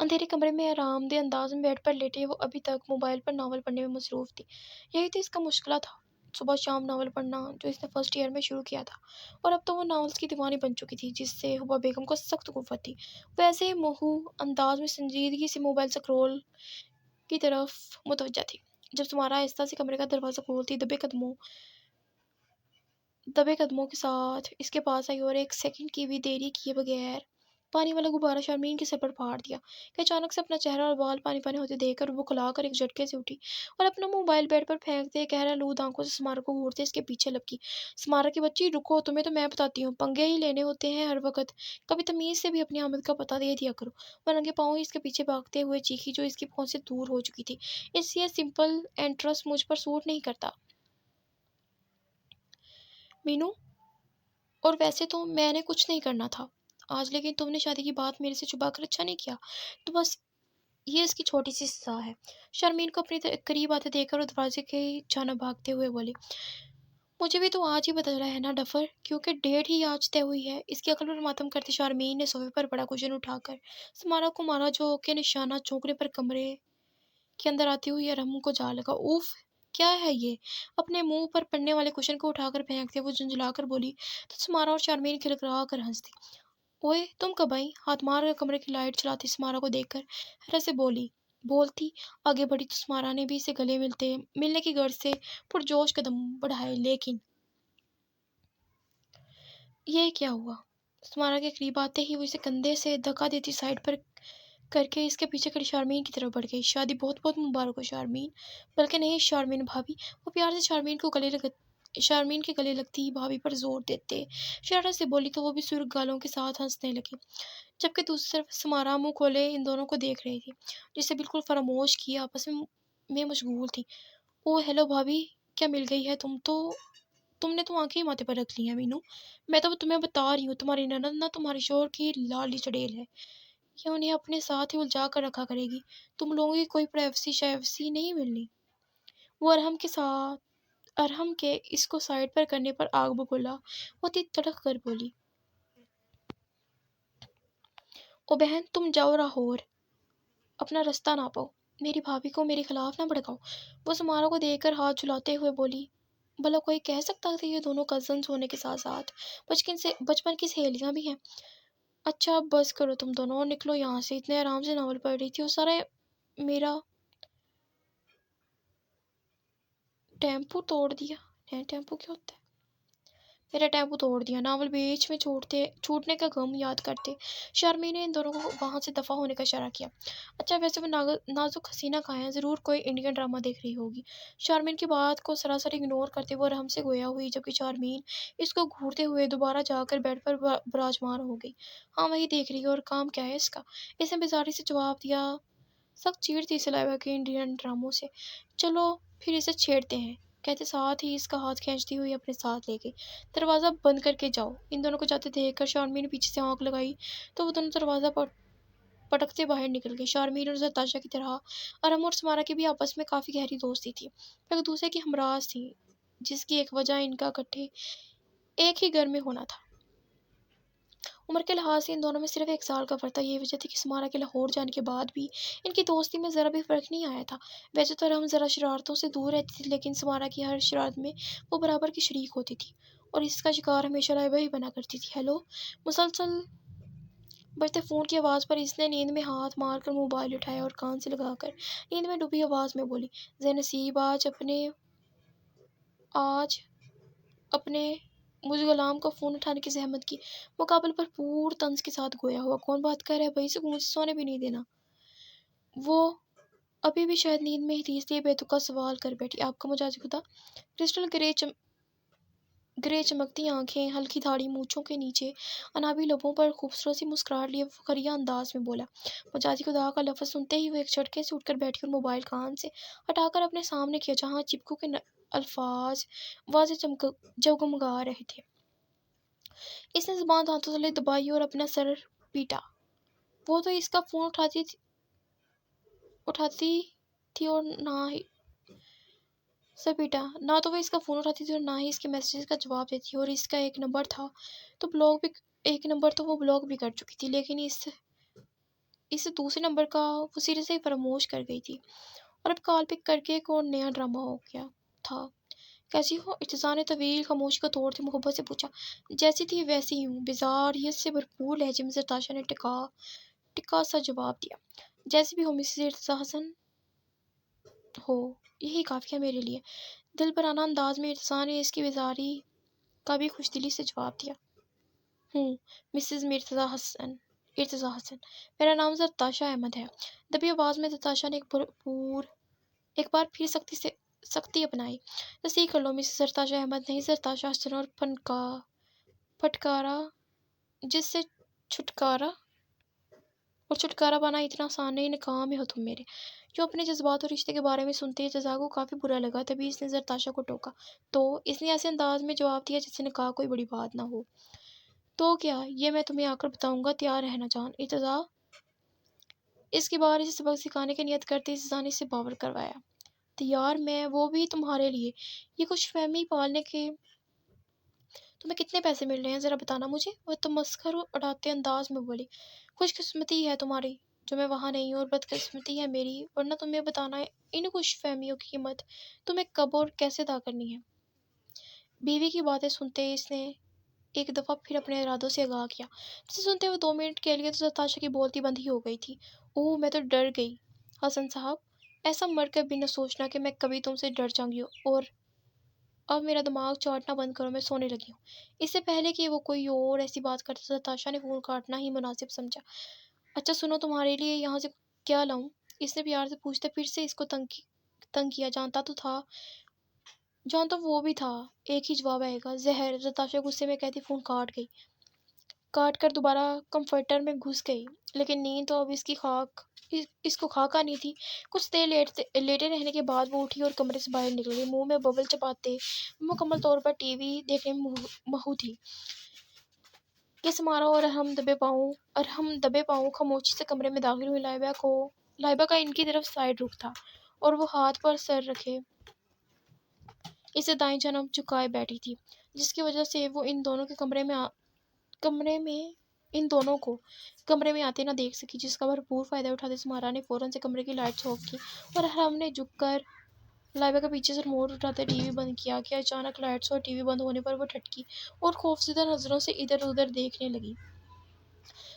اندھیرے کمرے میں آرام دہ انداز میں بیڈ پر لیٹے وہ ابھی تک موبائل پر ناول پڑھنے میں مصروف تھی۔ یہی تو اس کا مشغلہ تھا، صبح شام ناول پڑھنا، جو اس نے فرسٹ ایئر میں شروع کیا تھا، اور اب تو وہ ناولز کی دیوانی بن چکی تھی جس سے حبا بیگم کو سخت قوت تھی۔ وہ ایسے ہی موہو انداز میں سنجیدگی سے موبائل سکرول کی طرف متوجہ تھی جب سمارا آہستہ سے کمرے کا دروازہ کھولتی دبے قدموں کے ساتھ اس کے پاس آئی اور ایک سیکنڈ کی بھی دیری کیے بغیر پانی والا غبارہ شارمین کے سر پر پھاڑ دیا کہ اچانک سے اپنا چہرہ اور بال پانی پانی ہوتے دیکھ کر وہ کھلا کر ایک جھٹکے سے اٹھی اور اپنا موبائل بیڈ پر پھینکتے گہرا لود آنکھوں سے سمارا کو گھورتے اس کے پیچھے لپکی۔ سمارا کی بچی رکو، تمہیں تو میں بتاتی ہوں، پنگے ہی لینے ہوتے ہیں ہر وقت، کبھی تمیز سے بھی اپنی آمد کا پتہ دے دیا کرو۔ وہ ننگے پاؤں ہی اس کے پیچھے بھاگتے ہوئے چیخی جو اس کی پہنچ سے دور ہو چکی تھی، اس یہ سمپل انٹرسٹ مجھ پر سوٹ نہیں کرتا مینو، اور ویسے تو میں نے کچھ نہیں کرنا تھا آج، لیکن تم نے شادی کی بات میرے سے چھپا کر اچھا نہیں کیا، تو بس یہ اس کی چھوٹی سی سزا ہے۔ شرمین کو اپنی قریب آتے دیکھ کر وہ دروازے کی جانب بھاگتے ہوئے بولی، مجھے بھی تو آج ہی پتہ چلا ہے نا ڈفر، کیونکہ ڈیٹ ہی آج طے ہوئی ہے۔ اس کی عقل پر ماتم کرتے شارمین نے صوفے پر بڑا کوشن اٹھا کر سمارا کو مارا جو کہ نشانہ چونکنے پر کمرے کے اندر آتی ہوئی ارحم کو جا لگا۔ اوف، کیا ہے یہ؟ اپنے منہ پر پڑنے والے کوشن کو اٹھا کر پھینکتے وہ جھنجھلا کر بولی تو سمارا اور شارمین کھلکھلا کر ہنس دی۔ اوئے تم کب آئی؟ ہاتھ مار کر کمرے کی لائٹ چلاتی سمارا کو دیکھ کر حیرت سے بولتی آگے بڑھی تو سمارا نے بھی اسے گلے ملنے کی غرض سے پرجوش قدم بڑھائے، لیکن یہ کیا ہوا؟ سمارا کے قریب آتے ہی وہ اسے کندھے سے دھکا دیتی سائڈ پر کر کے اس کے پیچھے کھڑی شارمین کی طرف بڑھ گئی۔ شادی بہت بہت مبارک ہو شارمین۔ بلکہ نہیں شارمین بھابھی، وہ پیار سے شارمین کے گلے لگتی ہی بھابھی پر زور دیتے شرارت سے بولی تو وہ بھی سرخ گالوں کے ساتھ ہنسنے لگی، جبکہ دوسری طرف سمارا منہ کھولے ان دونوں کو دیکھ رہی تھی، جسے بالکل فراموش کیے آپس میں مشغول تھی۔ او ہیلو بھابھی، کیا مل گئی ہے تم نے تو آنکھیں ہی ماتھے پر رکھ لی ہیں مینو، میں تو تمہیں بتا رہی ہوں تمہاری ننند نہ تمہارے شوہر کی لالی چڑیل ہے، یہ انہیں اپنے ساتھ ہی الجھا کر رکھا کرے گی، تم لوگوں کی کوئی پرائیویسی نہیں ملنی۔ وہ ارحم کے اس کو سائڈ پر کرنے پر آگ بگولا ہوتی تڑک کر بولی، او بہن تم جاؤ راہور، اپنا رستہ ناپو، میری بھابھی کو میرے خلاف نہ بھڑکاؤ۔ وہ سمارا کو دیکھ کر ہاتھ جھلاتے ہوئے بولی، بھلا کوئی کہہ سکتا تھا یہ دونوں کزنز ہونے کے ساتھ ساتھ بچپن کی سہیلیاں بھی ہیں۔ اچھا اب بس کرو تم دونوں اور نکلو یہاں سے۔ اتنے آرام سے ناول پڑھ رہی تھی اور سارا میرا ٹیمپو توڑ دیا۔ ٹیمپو کیا ہوتا ہے؟ میرا ٹیمپو توڑ دیا، ناول بیچ میں چھوٹنے کا غم یاد کرتے شارمین نے ان دونوں کو وہاں سے دفع ہونے کا اشارہ کیا۔ اچھا ویسے وہ نازک حسینہ کہاں ہے؟ ضرور کوئی انڈین ڈرامہ دیکھ رہی ہوگی۔ شارمین کی بات کو سراسر اگنور کرتے وہ ارحم سے گویا ہوئی، جبکہ شارمین اس کو گھورتے ہوئے دوبارہ جا کر بیڈ پر براجمان ہو گئی۔ ہاں وہی دیکھ رہی ہے، اور کام کیا ہے اس کا؟ اس نے بیزاری سے جواب دیا۔ سخت چیڑ تھی سلائیوا کے انڈین ڈراموں سے۔ چلو پھر اسے چھیڑتے ہیں، کہتے ساتھ ہی اس کا ہاتھ کھینچتی ہوئی اپنے ساتھ لے گئی۔ دروازہ بند کر کے جاؤ۔ ان دونوں کو جاتے دیکھ کر شارمین نے پیچھے سے آنکھ لگائی تو وہ دونوں دروازہ پٹکتے باہر نکل گئے۔ شارمین اور نتاشا کی طرح ارحم اور سمارا کی بھی آپس میں کافی گہری دوستی تھی، وہ ایک دوسرے کی ہمراز تھیں، جس کی ایک وجہ ان کا اکٹھے ایک ہی گھر میں ہونا تھا۔ عمر کے لحاظ سے ان دونوں میں صرف 1 سال کا فرق تھا۔ یہی وجہ تھی کہ سمارا کے لاہور جانے کے بعد بھی ان کی دوستی میں ذرا بھی فرق نہیں آیا تھا۔ ویسے تو ارحم ذرا شرارتوں سے دور رہتی تھی، لیکن سمارا کی ہر شرارت میں وہ برابر کی شریک ہوتی تھی اور اس کا شکار ہمیشہ لائبہ ہی بنا کرتی تھی۔ ہیلو، مسلسل بجتے فون کی آواز پر اس نے نیند میں ہاتھ مار کر موبائل اٹھایا اور کان سے لگا کر نیند میں ڈوبی آواز میں بولی، زے نصیب آج اپنے مجھ غلام کا فون اٹھانے کی زحمت کی۔ مقابل پر پور طنز کے ساتھ گویا ہوا، کون بات کر رہا ہے بھائی، سکون سے سونے بھی نہیں دینا۔ وہ ابھی بھی شاید نیند میں ہی تھی، اس لیے بے تکا سوال کر بیٹھی، آپ کا مجاز خدا؟ کرسٹل گرے چمکتی آنکھیں، ہلکی دھاڑی مونچھوں کے نیچے انابی لبوں پر خوبصورت سی مسکراہٹ لیے وہ فخریہ انداز میں بولا۔ مجازی خدا کا لفظ سنتے ہی وہ ایک جھٹکے سے اٹھ کر بیٹھی اور موبائل کان سے ہٹا کر اپنے سامنے کیا، جہاں چپکو کے الفاظ واضح جگمگا رہے تھے۔ اس نے زبان دانتوں تلے دبائی اور اپنا سر پیٹا۔ وہ تو اس کا فون اٹھاتی تھی اور نہ ہی نہ تو وہ اس کا فون اٹھاتی تھی اور نہ ہی اس کے میسیجز کا جواب دیتی، اور اس کا ایک نمبر تو وہ بلاک بھی کر چکی تھی، لیکن اس دوسرے نمبر کا وہ سرے سے ہی فراموش کر گئی تھی، اور اب کال پک کر کے ایک اور نیا ڈرامہ ہو گیا تھا۔ کیسی ہو؟ ارتضیٰ نے طویل خاموشی کو توڑتے محبت سے پوچھا۔ جیسی تھی ویسی ہی ہوں، بیزاریت سے بھرپور لہجے میں ناتاشا نے ٹکا سا جواب دیا۔ جیسی بھی ہو مسز ارتضیٰ حسن ہو، یہی کافی ہے میرے لیے۔ دل برانہ انداز میں ارتضیٰ نے اس کی بیزاری کا بھی خوش دلی سے جواب دیا۔ ہوں، مسز ارتضیٰ حسن، میرا نام ناتاشا احمد ہے۔ دبی آواز میں ناتاشا نے ایک بار پھر سختی اپنائی۔ تصحیح کر لو مسز ناتاشا احمد نہیں، ناتاشا حسن، اور پھٹکارا جس سے چھٹکارا پانا اتنا آسان نہیں، ناکام ہو تم میرے۔ جو اپنے جذبات اور رشتے کے بارے میں سنتے ارتضیٰ کو کافی برا لگا، تبھی اس نے ناتاشا کو ٹوکا تو اس نے ایسے انداز میں جواب دیا جیسے نے کہا کوئی بڑی بات نہ ہو۔ تو کیا؟ یہ میں تمہیں آ کر بتاؤں گا، تیار رہنا جان۔ ارتضیٰ اس کے بعد اسے سبق سکھانے کی نیت کرتے ارتضیٰ نے اسے باور کروایا۔ تیار میں، وہ بھی تمہارے لیے۔ یہ خوش فہمی پالنے کے تمہیں کتنے پیسے مل رہے ہیں ذرا بتانا مجھے؟ وہ تمسخر اڑاتے انداز میں بولی۔ خوش قسمتی ہے تمہاری جو میں وہاں نہیں ہوں، اور بدقسمتی ہے میری، ورنہ تمہیں بتانا ان خوش فہمیوں کی قیمت تمہیں کب اور کیسے ادا کرنی ہے۔ بیوی کی باتیں سنتے اس نے ایک دفعہ پھر اپنے ارادوں سے آگاہ کیا۔ جسے سنتے وہ 2 منٹ کے لیے تو ناتاشا کی بولتی بند ہی ہو گئی تھی۔ اوہ، میں تو ڈر گئی حسن صاحب، ایسا مر کر بھی نہ سوچنا کہ میں کبھی تم سے ڈر جاؤں گی، اور اب میرا دماغ چاٹنا بند کرو، میں سونے لگی ہوں۔ اس سے پہلے کہ وہ کوئی اور ایسی بات کرتا تو ناتاشا نے فون کاٹنا ہی مناسب سمجھا۔ اچھا سنو، تمہارے لیے یہاں سے کیا لاؤں؟ اس نے پیار سے پوچھتے پھر سے اس کو تنگ کیا۔ جانتا وہ بھی تھا ایک ہی جواب آئے گا، زہر۔ ناتاشا غصے میں کہتی فون کاٹ کر دوبارہ کمفرٹر میں گھس گئی، لیکن نیند تو اب اس کو خاک آنی تھی۔ کچھ دیر لیٹے رہنے کے بعد وہ اٹھی اور کمرے سے باہر نکل گئی، منہ میں ببل چباتے۔ وہ مکمل طور پر ٹی وی دیکھنے میں مہو تھی کہ سمارا اور ارحم دبے پاؤں خاموشی سے کمرے میں داخل ہوئی۔ لائبہ کا ان کی طرف سائڈ رخ تھا، اور وہ ہاتھ پر سر رکھے اسے دائیں جانب جھکائے بیٹھی تھی، جس کی وجہ سے وہ ان دونوں کو کمرے میں آتے نہ دیکھ سکی، جس کا بھرپور فائدہ اٹھاتے سمارا نے فوراً سے کمرے کی لائٹس آف کی، اور ارحم نے جھک کر لائبہ کا پیچھے سے ریموٹ اٹھاتے ٹی وی بند کیا کہ اچانک لائٹس اور ٹی وی بند ہونے پر وہ ٹھٹکی اور خوفزدہ نظروں سے ادھر ادھر دیکھنے لگی۔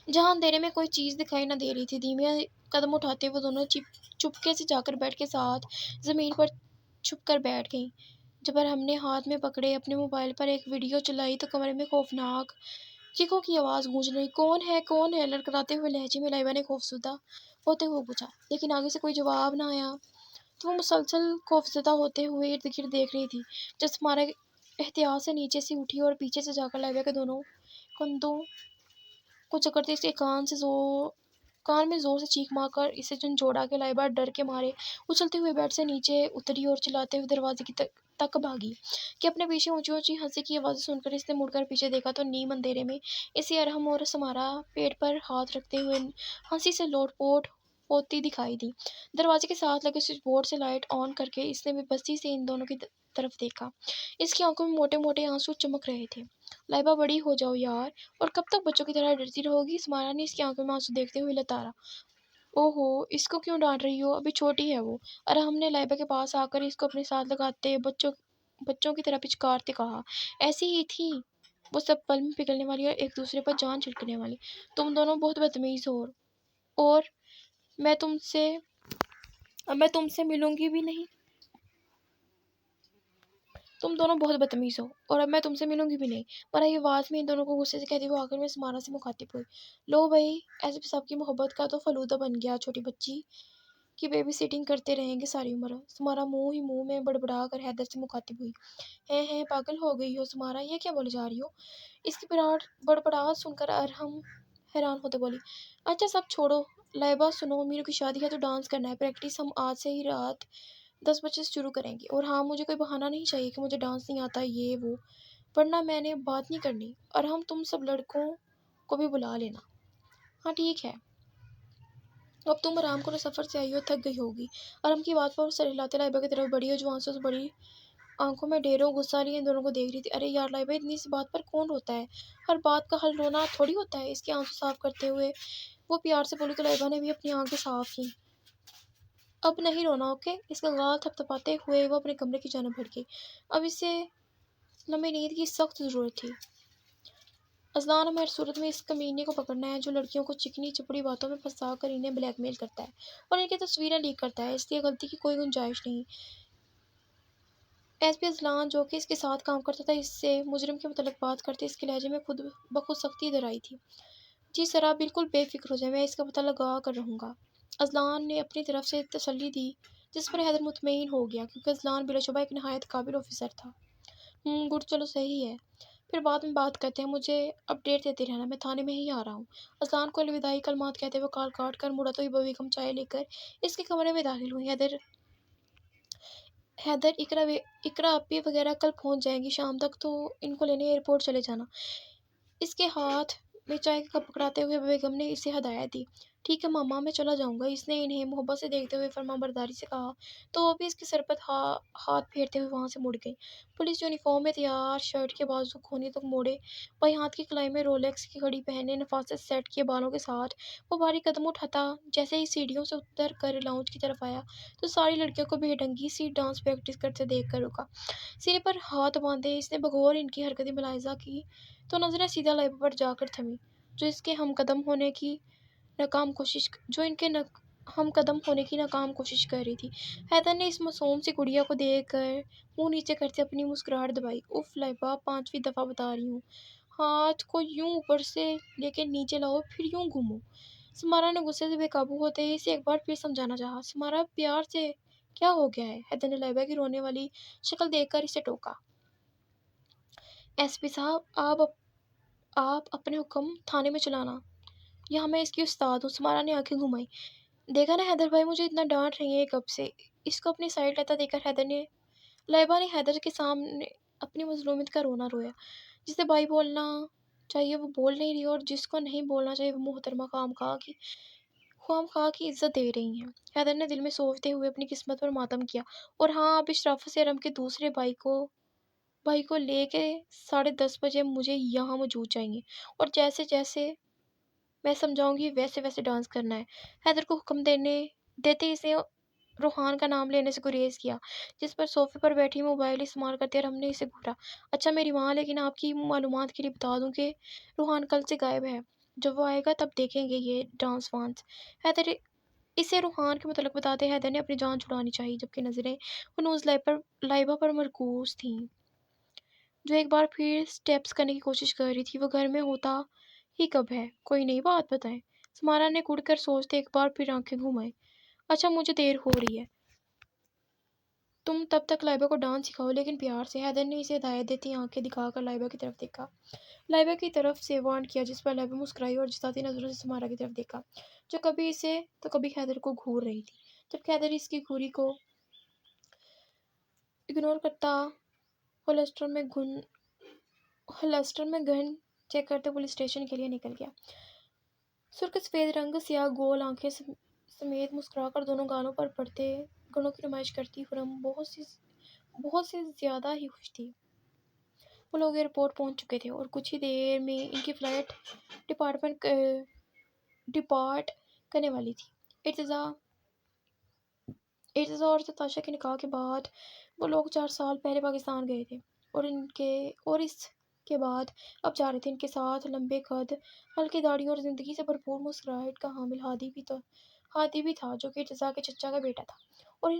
جہاں اندھیرے میں کوئی چیز دکھائی نہ دے رہی تھی، دھیمے قدم اٹھاتے وہ دونوں چپکے سے جا کر بیڈ کے ساتھ زمین پر چھپ کر بیٹھ گئیں۔ جب ارحم نے ہاتھ میں پکڑے اپنے موبائل پر ایک ویڈیو چلائی تو کمرے میں خوفناک چیخوں کی آواز گونج رہی۔ کون ہے؟ لڑکھڑاتے ہوئے لہجے میں لائبہ نے خوفزدہ ہوتے ہوئے پوچھا، لیکن آگے سے کوئی جواب نہ آیا تو وہ مسلسل خوفزدہ ہوتے ہوئے ارد گرد دیکھ رہی تھی۔ جب سمارا احتیاط سے نیچے سے اٹھی اور پیچھے سے جا کر لائبہ کے دونوں کندھوں کو جکڑتے اسے کان میں زور سے چیخ مار کر اسے جھنجھوڑا کہ لائبہ ڈر کے مارے اچھلتے ہوئے بیڈ سے نیچے اتری اور چلاتے ہوئے دروازے کی تک بھاگی کہ اپنے پیچھے اونچی اونچی ہنسی کی آوازیں سن کر اس نے مڑ کر پیچھے دیکھا تو نیم اندھیرے میں اسے ارحم اور سمارا پیٹ پر ہاتھ رکھتے ہوئے ہنسی سے لوٹ پوٹ ہوتی دکھائی دی۔ دروازے کے ساتھ لگے سوئچ بورڈ سے لائٹ آن کر کے اس نے بے بسی سے ان دونوں کی طرف دیکھا۔ اس کی آنکھوں میں موٹے موٹے آنسو چمک رہے تھے۔ لائبہ بڑی ہو جاؤ یار، اور کب تک بچوں کی طرح ڈرتی رہو گی؟ سمارا نے اس کی آنکھوں میں آنسو دیکھتے ہوئے للکارا۔ اوہو، اس کو کیوں ڈانٹ رہی ہو؟ ابھی چھوٹی ہے وہ۔ ارحم نے لائبہ کے پاس آ کر اس کو اپنے ساتھ لگاتے بچوں کی طرح پچکارتے کہا۔ ایسی ہی تھی وہ سب پل میں پگھلنے والی اور ایک دوسرے پر جان چھڑکنے والی۔ تم دونوں بہت بدتمیز ہو، اور میں تم سے ملوں گی بھی نہیں۔ تم دونوں بہت بدتمیز ہو، اور اب میں تم سے ملوں گی بھی نہیں۔ برائی آواز میں ان دونوں کو غصے سے کہتی وہ آخر میں سمارا سے مخاطب ہوئی۔ لو بھئی، ایسے بھی سب کی محبت کا تو فلودہ بن گیا، چھوٹی بچی کی بیبی سٹنگ کرتے رہیں گے ساری عمر۔ سمارا منہ ہی منہ میں بڑبڑا کر حیدر سے مخاطب ہوئی۔ ہیں پاگل ہو گئی ہو سمارا، یہ کیا بولے جا رہی ہو؟ اس کی بڑبڑاہٹ سن کر ارحم حیران ہوتے بولی۔ اچھا سب چھوڑو لائبہ، سنو، میرو کی شادی ہے تو ڈانس کرنا ہے۔ پریکٹس ہم آج سے ہی رات 10 بجے سے شروع کریں گے، اور ہاں، مجھے کوئی بہانہ نہیں چاہیے کہ مجھے ڈانس نہیں آتا یہ وہ، ورنہ میں نے بات نہیں کرنی۔ ارحم، تم سب لڑکوں کو بھی بلا لینا۔ ہاں ٹھیک ہے، اب تم آرام کرو، سفر سے آئی ہو، تھک گئی ہوگی۔ ارحم کی بات پر سر ہلاتے لائبہ کی طرف بڑھی، اور جو آنسوں سے بڑی آنکھوں میں ڈھیروں غصہ لیے ان دونوں کو دیکھ رہی تھی۔ ارے یار لائبہ، اتنی سی بات پر کون روتا ہے؟ ہر بات کا حل رونا تھوڑی ہوتا ہے۔ اس کے آنسو صاف کرتے ہوئے وہ پیار سے بولی تو لائبہ نے بھی اپنی آنکھیں صاف کی۔ اب نہیں رونا، اوکے؟ اس کا گال تھپ تھپاتے ہوئے وہ اپنے کمرے کی جانب بڑھ گئی۔ اب اسے لمبی نیند کی سخت ضرورت تھی۔ اذلان، ہمیں ہر صورت میں اس کمینے کو پکڑنا ہے جو لڑکیوں کو چکنی چپڑی باتوں میں پھنسا کر انہیں بلیک میل کرتا ہے اور ان کی تصویریں لیک کرتا ہے۔ اس لیے غلطی کی کوئی گنجائش نہیں۔ ایس پی اذلان جو کہ اس کے ساتھ کام کرتا تھا، اس سے مجرم کے متعلق بات کرتے اس کے لہجے میں خود بخود سختی ادھر آئی تھی۔ جی سر، آپ بالکل بے فکر ہو جائیں، میں اس کا پتہ لگا کر رہوں گا، اذلان نے اپنی طرف سے تسلی دی، جس پر حیدر مطمئن ہو گیا کیونکہ اذلان بلا شبہ ایک نہایت قابل آفیسر تھا۔ گڈ، چلو صحیح ہے، پھر بعد میں بات کرتے ہیں، مجھے اپڈیٹ دیتے رہنا، میں تھانے میں ہی آ رہا ہوں۔ اذلان کو الوداعی کلمات کہتے ہوئے کال کاٹ کر مڑا تو ہبہ بیگم چائے لے کر اس کے کمرے میں داخل ہوئی۔ حیدر، اقرا اپی وغیرہ کل پہنچ جائیں گی شام تک، تو ان کو لینے ایئرپورٹ چلے جانا۔ اس کے ہاتھ میں چائے کا کپ پکڑاتے ہوئے بیگم نے اسے ہدایت دی۔ ٹھیک ہے ماما، میں چلا جاؤں گا، اس نے انہیں محبت سے دیکھتے ہوئے فرما برداری سے کہا، تو وہ بھی اس کے سر پر ہاتھ پھیرتے ہوئے وہاں سے مڑ گئی۔ پولیس یونیفارم میں تیار، شرٹ کے بازو کوہنی تک موڑے، بائیں ہاتھ کی کلائی میں رولیکس کی گھڑی پہنے، نفاست سے سیٹ کیے بالوں کے ساتھ وہ بھاری قدم اٹھاتا جیسے ہی سیڑھیوں سے اتر کر لاؤنج کی طرف آیا تو ساری لڑکیوں کو بے ڈھنگی سی ڈانس پریکٹس کرتے دیکھ کر رکا۔ سینے پر ہاتھ باندھے اس نے بغور ان کی حرکتیں ملاحظہ کی تو نظریں سیدھا لائبہ پر جا کر تھمی، جو ان کے ہم قدم ہونے کی ناکام کوشش کر رہی تھی۔ حیدر نے اس معصوم سی گڑیا کو دیکھ کر منہ نیچے کرتے اپنی مسکراہٹ دبائی۔ اف لائبہ، 5ویں دفعہ بتا رہی ہوں، ہاتھ کو یوں اوپر سے لے کے نیچے لاؤ، پھر یوں گھومو۔ سمارا نے غصے سے بے قابو ہوتے ہی اسے ایک بار پھر سمجھانا چاہا۔ سمارا، پیار سے، کیا ہو گیا ہے؟ حیدر نے لائبہ کی رونے والی شکل دیکھ کر اسے ٹوکا۔ ایس پی صاحب، آپ اپنے حکم تھانے میں چلانا، یہاں میں اس کی استاد ہوں۔ سمارا نے آنکھیں گھمائی۔ دیکھا نا حیدر بھائی، مجھے اتنا ڈانٹ رہی ہیں کب سے۔ اس کو اپنی سائڈ لیتا دیکھ کر لائبہ نے حیدر کے سامنے اپنی مظلومیت کا رونا رویا۔ جسے بھائی بولنا چاہیے وہ بول نہیں رہی اور جس کو نہیں بولنا چاہیے وہ محترمہ خام خواہ کی عزت دے رہی ہیں۔ حیدر نے دل میں سوچتے ہوئے اپنی قسمت پر ماتم کیا، اور ہاں، اب اشرافت سے ارم کے دوسرے بھائی کو لے کے 10:30 بجے مجھے یہاں موجود چاہیے، اور جیسے جیسے میں سمجھاؤں گی ویسے ویسے ڈانس کرنا ہے۔ حیدر کو حکم دیتے اس نے روحان کا نام لینے سے گریز کیا، جس پر صوفے پر بیٹھی موبائل استعمال کرتے اور ہم نے اسے گھورا۔ اچھا میری ماں، لیکن آپ کی معلومات کے لیے بتا دوں کہ روحان کل سے غائب ہے، جب وہ آئے گا تب دیکھیں گے یہ ڈانس وانس۔ اسے روحان کے متعلق بتاتے حیدر نے اپنی جان چھڑانی چاہی، جبکہ نظریں ہنوز لائبہ پر مرکوز تھیں، جو ایک بار پھر سٹیپس کرنے کی کوشش کر رہی تھی۔ وہ گھر میں ہوتا ہی کب ہے؟ کوئی نئی بات بتائیں۔ سمارا نے کڑ کر سوچتے ایک بار پھر آنکھیں گھمائی۔ اچھا، مجھے دیر ہو رہی ہے، تم تب تک لائبہ کو ڈانس سکھاؤ، لیکن پیار سے۔ حیدر نے اسے ہدایت دیتی آنکھیں دکھا کر لائبہ کی طرف دیکھا، لائبہ کی طرف سے وارن کیا، جس پر لائبہ مسکرائی اور جساتی نظروں سے سمارا کی طرف دیکھا، جو کبھی اسے تو کبھی حیدر کو گھور رہی تھی۔ جب حیدر اس کی گھوری کو اگنور کرتا ہولسٹر میں گن چیک کرتے پولیس اسٹیشن کے لیے نکل گیا۔ سرخ سفید رنگ، سیاہ گول آنکھیں سمیت مسکرا کر دونوں گالوں پر بڑھتے گنوں کی نمائش کرتی خرم بہت سی زیادہ ہی خوش تھی۔ وہ لوگ ایئرپورٹ پہنچ چکے تھے اور کچھ ہی دیر میں ان کی فلائٹ ڈپارٹ کرنے والی تھی۔ ارتضیٰ اور تاشا کے نکاح کے بعد وہ لوگ 4 سال پہلے پاکستان گئے تھے اور اس کے بعد اب جا رہے تھے۔ ان کے ساتھ لمبے قد، ہلکی داڑھی اور زندگی سے بھرپور مسکراہٹ کا حامل ہادی بھی تھا، جو کہ ارتضیٰ کے چچا کا بیٹا تھا اور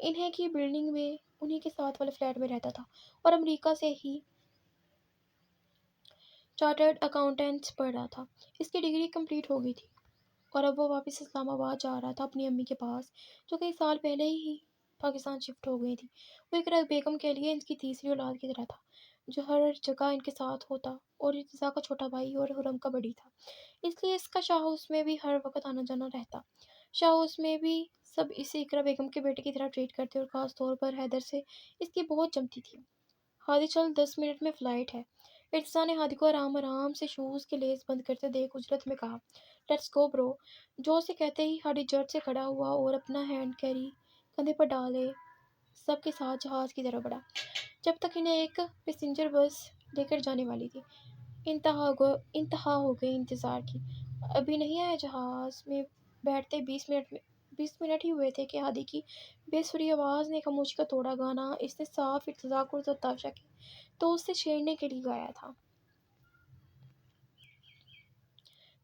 انہیں کی بلڈنگ میں انہی کے ساتھ والے فلیٹ میں رہتا تھا، اور امریکہ سے ہی چارٹرڈ اکاؤنٹنٹس پڑھ رہا تھا۔ اس کی ڈگری کمپلیٹ ہو گئی تھی اور اب وہ واپس اسلام آباد جا رہا تھا اپنی امی کے پاس، جو کئی سال پہلے ہی پاکستان شفٹ ہو گئی تھی۔ وہ اقرا بیگم کے لیے ان کی تیسری اولاد کی طرح تھا، جو ہر جگہ ان کے ساتھ ہوتا اور ارتضیٰ کا چھوٹا بھائی اور حرم کا بڑی تھا، اس لیے اس کا شاہ ہاؤس میں بھی ہر وقت آنا جانا رہتا۔ شاہ ہاؤس میں بھی سب اسے اقرا بیگم کے بیٹے کی طرح ٹریٹ کرتے اور خاص طور پر حیدر سے اس کی بہت جمتی تھی۔ ہادی، چل، 10 منٹ میں فلائٹ ہے۔ ارتضیٰ نے ہادی کو آرام سے شوز کے لیس بند کرتے دیکھ اجرت میں کہا، لیٹس گو برو۔ جو سے کہتے ہی ہادی جھٹ سے کھڑا ہوا اور اپنا ہینڈ کیری کندھے پر ڈالے سب کے ساتھ جہاز کی طرف بڑھا، جب تک انہیں ایک پیسنجر بس لے کر جانے والی تھی۔ انتہا ہو گئی انتظار کی۔ ابھی نہیں آیا جہاز میں بیٹھتے 20 منٹ ہی ہوئے تھے کہ ہادی کی بے سری آواز نے خاموشی کا توڑا۔ گانا اس نے صاف ارتزاق اور تاشا کی تو اس سے چھیڑنے کے لیے گایا تھا۔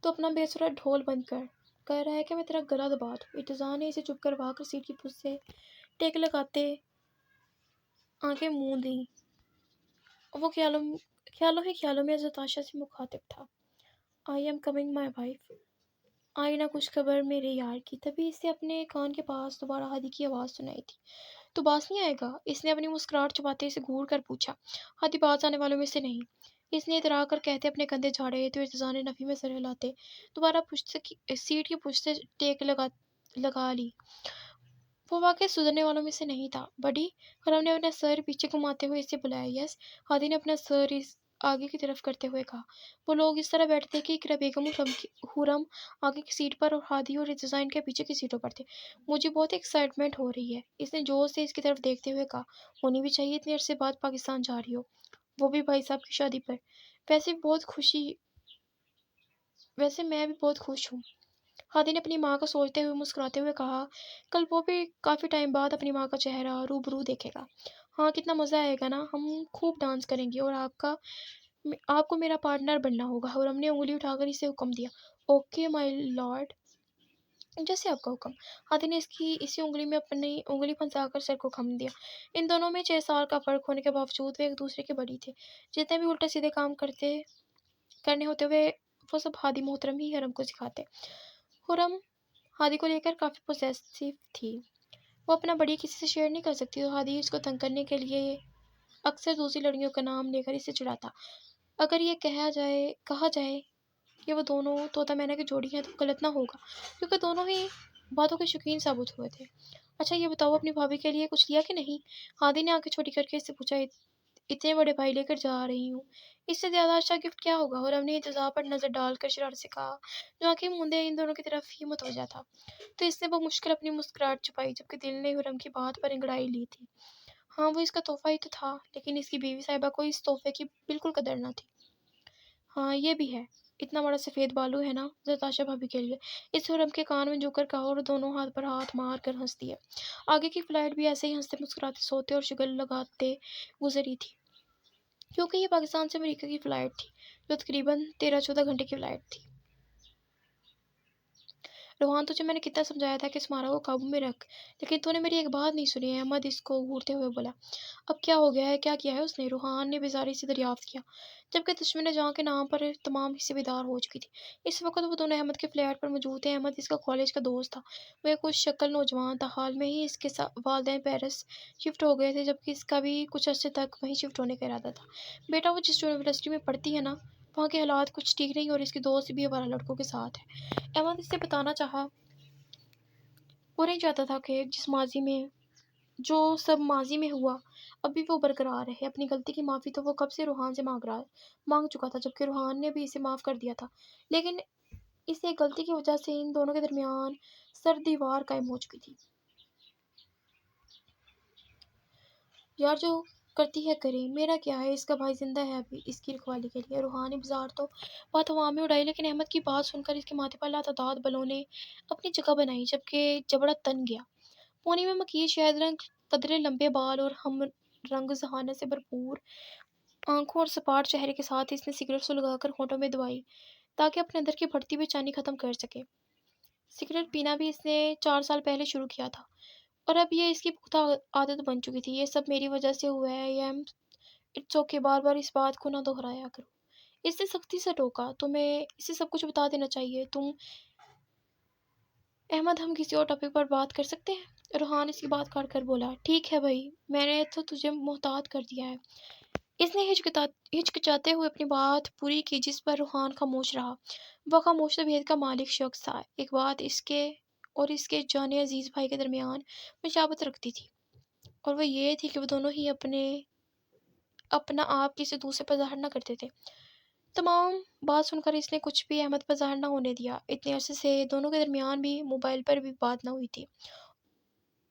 تو اپنا بے سرا ڈھول بند کر، کہہ رہا ہے کہ میں تیرا گلا دبا دوں۔ ارتضا نے اسے چپ کروا کر سیٹ کی پشت سے ٹیک لگاتے آنکھیں موند لیں۔ وہ خیالوں میں ناتاشا سے مخاطب تھا۔ I am coming my wife. آئی نہ کچھ خبر میرے یار کی۔ تبھی اسے اپنے کان کے پاس دوبارہ ہادی کی آواز سنائی تھی۔ تو باز نہیں آئے گا؟ اس نے اپنی مسکراہٹ چھپاتے اسے گھور کر پوچھا۔ ہادی باز آنے والوں میں سے نہیں، اس نے اترا کر کہتے اپنے کندھے جھاڑے تو ارتضا نے نفی میں سر ہلاتے دوبارہ سیٹ کی پشت سے ٹیک لگا لی۔ وہ واقعی سدھرنے والوں میں سے نہیں تھا۔ بڈی، خرم نے اپنا سر پیچھے گھماتے ہوئے اسے بلایا۔ یس، ہادی نے اپنا سر آگے کی طرف کرتے ہوئے کہا۔ وہ لوگ اس طرح بیٹھے تھے کہ اقرا بیگم اور حرم آگے کی سیٹ پر اور ہادی اور ارتضا ان کے پیچھے کی سیٹوں پر تھے۔ مجھے بہت ایکسائٹمنٹ ہو رہی ہے، اس نے جوش سے اس کی طرف دیکھتے ہوئے کہا۔ ہونی بھی چاہیے، اتنے عرصے بعد پاکستان جا رہی ہو، وہ بھی بھائی صاحب کی شادی پر۔ ویسے میں بھی بہت خوش ہوں۔ ہادی نے اپنی ماں کو سوچتے ہوئے مسکراتے ہوئے کہا۔ کل وہ بھی کافی ٹائم بعد اپنی ماں کا چہرہ روبرو دیکھے گا۔ ہاں، کتنا مزہ آئے گا نا، ہم خوب ڈانس کریں گے اور آپ کو میرا پارٹنر بننا ہوگا۔ حرم نے انگلی اٹھا کر اسے حکم دیا۔ اوکے مائی لارڈ، جیسے آپ کا حکم۔ ہادی نے اسی انگلی میں اپنی انگلی پھنسا کر سر کو خم دیا۔ ان دونوں میں 6 سال کا فرق ہونے کے باوجود وہ ایک دوسرے کے بڑی تھے۔ جتنے بھی الٹے سیدھے کام کرنے ہوتے وہ سب ہادی محترم ہی حرم کو سکھاتے۔ حرم ہادی کو لے کر کافی پوزیسو تھی۔ وہ اپنا بڑی کسی سے شیئر نہیں کر سکتی تو ہادی اس کو تنگ کرنے کے لیے اکثر دوسری لڑکیوں کا نام لے کر اسے چڑھاتا۔ اگر یہ کہا جائے کہ وہ دونوں طوطا مینا کی جوڑی ہیں تو غلط نہ ہوگا، کیونکہ دونوں ہی باتوں کے شوقین ثابت ہوئے تھے۔ اچھا یہ بتاؤ، اپنی بھابھی کے لیے کچھ لیا کہ نہیں؟ ہادی نے آنکھیں چھوٹی کر کے اس سے پوچھا۔ اتنے بڑے بھائی لے کر جا رہی ہوں، اس سے زیادہ اچھا گفٹ کیا ہوگا؟ حرم نے ارتضا پر نظر ڈال کر شرارت سے کہا، جو آنکھیں موندے ان دونوں کی طرف ہی متوجہ تھا۔ تو اس نے بمشکل اپنی مسکراہٹ چھپائی، جبکہ دل نے حرم کی بات پر انگڑائی لی تھی۔ ہاں، وہ اس کا تحفہ ہی تو تھا، لیکن اس کی بیوی صاحبہ کو اس تحفے کی بالکل قدر نہ تھی۔ ہاں یہ بھی ہے، اتنا بڑا سفید بالو ہے نا ناتاشا بھابی کے لیے، اس حرم کے کان میں جھک کر کہا اور دونوں ہاتھ پر ہاتھ مار کر ہنس دیا۔ آگے کی فلائٹ بھی ایسے ہی ہنستے مسکراتے سوتے اور شگل لگاتے گزری تھی، کیونکہ یہ پاکستان سے امریکہ کی فلائٹ تھی جو تقریباً 13-14 گھنٹے کی فلائٹ تھی۔ روحان، تجھے میں نے کتنا سمجھایا تھا کہ اس مارا کو قابو میں رکھ، لیکن تو نے میری ایک بات نہیں سنی۔ احمد اس کو گھورتے ہوئے بولا۔ اب کیا ہو گیا ہے؟ کیا کیا ہے اس نے؟ روحان نے بیزاری سے دریافت کیا، جبکہ دشمن جہاں کے نام پر تمام حصے بیدار ہو چکی تھی۔ اس وقت وہ دونوں احمد کے فلیٹ پر موجود تھے۔ احمد اس کا کالج کا دوست تھا، وہ ایک خوش شکل نوجوان تھا۔ حال میں ہی اس کے والدین پیرس شفٹ ہو گئے تھے، جبکہ اس کا بھی کچھ عرصے تک وہیں شفٹ ہونے کا ارادہ تھا۔ بیٹا، وہ جس یونیورسٹی میں پڑھتی ہے نا، وہاں کے حالات کچھ ٹھیک نہیں اور اس کی دوست بھی آوارہ لڑکوں کے ساتھ ہے۔ احمد اس سے بتانا چاہا، وہ نہیں چاہتا تھا کہ جو سب ماضی میں ہوا اب بھی وہ برقرار رہے۔ اپنی غلطی کی معافی تو وہ کب سے روحان سے مانگ چکا تھا، جبکہ روحان نے بھی اسے معاف کر دیا تھا، لیکن اس ایک غلطی کی وجہ سے ان دونوں کے درمیان سرد دیوار قائم ہو چکی تھی۔ یار جو کرتی ہے کرے، میرا کیا ہے، اس کا بھائی زندہ ہے ابھی اس کی رکھوالی کے لیے۔ روحان نے بازار تو بات ہوا میں اڑائی، لیکن احمد کی بات سن کر اس کے ماتھے پر لاتعداد بلوں نے اپنی جگہ بنائی، جبکہ جبڑا تن گیا۔ پونی میں مکھی شہد رنگ قدرے لمبے بال اور ہم رنگ ذہانت سے بھرپور آنکھوں اور سپاٹ چہرے کے ساتھ اس نے سگریٹ سلگا کر ہونٹوں میں دبائی تاکہ اپنے اندر کی بڑھتی بے چینی ختم کر سکے۔ سگریٹ پینا بھی اس نے 4 سال پہلے شروع کیا تھا اور اب یہ اس کی پختہ عادت بن چکی تھی۔ یہ سب میری وجہ سے ہوا ہے، اٹس اوکے، بار بار اس بات کو نہ دہرایا کرو۔ اس نے سختی سے ٹوکا۔ تمہیں اسے سب کچھ بتا دینا چاہیے۔ احمد، ہم کسی اور ٹاپک پر بات کر سکتے ہیں؟ روحان اس کی بات کاٹ کر بولا۔ ٹھیک ہے بھائی، میں نے تو تجھے محتاط کر دیا ہے۔ اس نے ہچکچاتے ہوئے اپنی بات پوری کی، جس پر روحان خاموش رہا۔ وہ خاموش طبیعت کا مالک شخص تھا۔ ایک بات اس کے اور اس کے جانے عزیز بھائی کے درمیان مشابہت رکھتی تھی، اور وہ یہ تھی کہ وہ دونوں ہی اپنا آپ کسی دوسرے پر ظاہر نہ کرتے تھے۔ تمام بات سن کر اس نے کچھ بھی احمد پر ظاہر نہ ہونے دیا۔ اتنے عرصے سے دونوں کے درمیان بھی موبائل پر بھی بات نہ ہوئی تھی،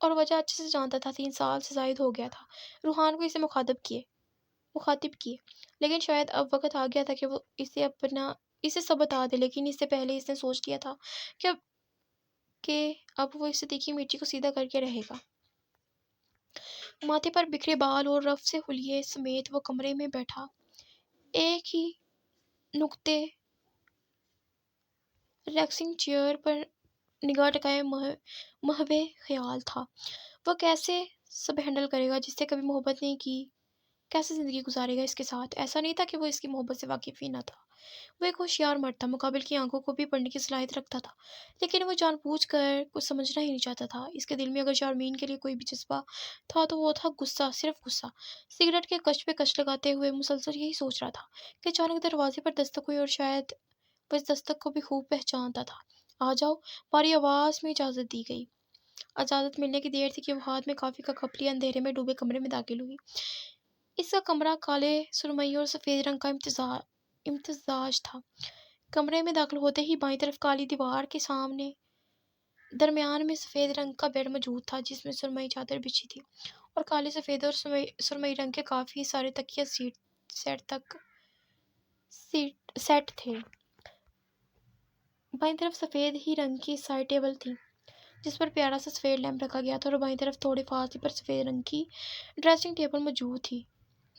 اور وجہ اچھے سے جانتا تھا، 3 سال سے زائد ہو گیا تھا روحان کو اسے مخاطب کیے۔ مخاطب کیے، لیکن شاید اب وقت آ گیا تھا کہ وہ اسے سب بتا دے، لیکن اس سے پہلے اس نے سوچ لیا تھا کہ اب وہ اسے تیکھی مٹی کو سیدھا کر کے رہے گا۔ ماتھے پر بکھرے بال اور رف سے حلیے سمیت وہ کمرے میں بیٹھا ایک ہی نقطے ریلیکسنگ چیئر پر نگاہ ٹکائے محو خیال تھا، وہ کیسے سب ہینڈل کرے گا جس سے کبھی محبت نہیں کی، کیسے زندگی گزارے گا اس کے ساتھ۔ ایسا نہیں تھا کہ وہ اس کی محبت سے واقف ہی نہ تھا، وہ ایک ہوشیار مرد تھا، مقابل کی آنکھوں کو بھی پڑھنے کی صلاحیت رکھتا تھا، لیکن وہ جان بوجھ کر کچھ سمجھنا ہی نہیں چاہتا تھا۔ اس کے دل میں اگر شارمین کے لیے کوئی بھی جذبہ تھا تو وہ تھا غصہ، صرف غصہ۔ سگریٹ کے کش پہ کش لگاتے ہوئے مسلسل یہی سوچ رہا تھا کہ اچانک دروازے پر دستک ہوئی، اور شاید وہ اس دستک کو بھی خوب پہچانتا تھا۔ آ جاؤ، بھاری آواز میں اجازت دی گئی۔ اجازت ملنے کی دیر تھی کہ وہ ہاتھ میں کافی کا کپ لیے اندھیرے میں ڈوبے کمرے میں داخل ہوئی۔ اس کا کمرہ کالے، سرمئی اور سفید رنگ کا امتزاج تھا۔ کمرے میں داخل ہوتے ہی بائیں طرف کالی دیوار کے سامنے درمیان میں سفید رنگ کا بیڈ موجود تھا، جس میں سرمئی چادر بچھی تھی، اور کالے، سفید اور سرمئی رنگ کے کافی سارے تکیے سیٹ تھے۔ بائیں طرف سفید ہی رنگ کی سائڈ ٹیبل تھی جس پر پیارا سا سفید لیمپ رکھا گیا تھا، اور بائیں طرف تھوڑے فاصلے پر سفید رنگ کی ڈریسنگ ٹیبل موجود تھی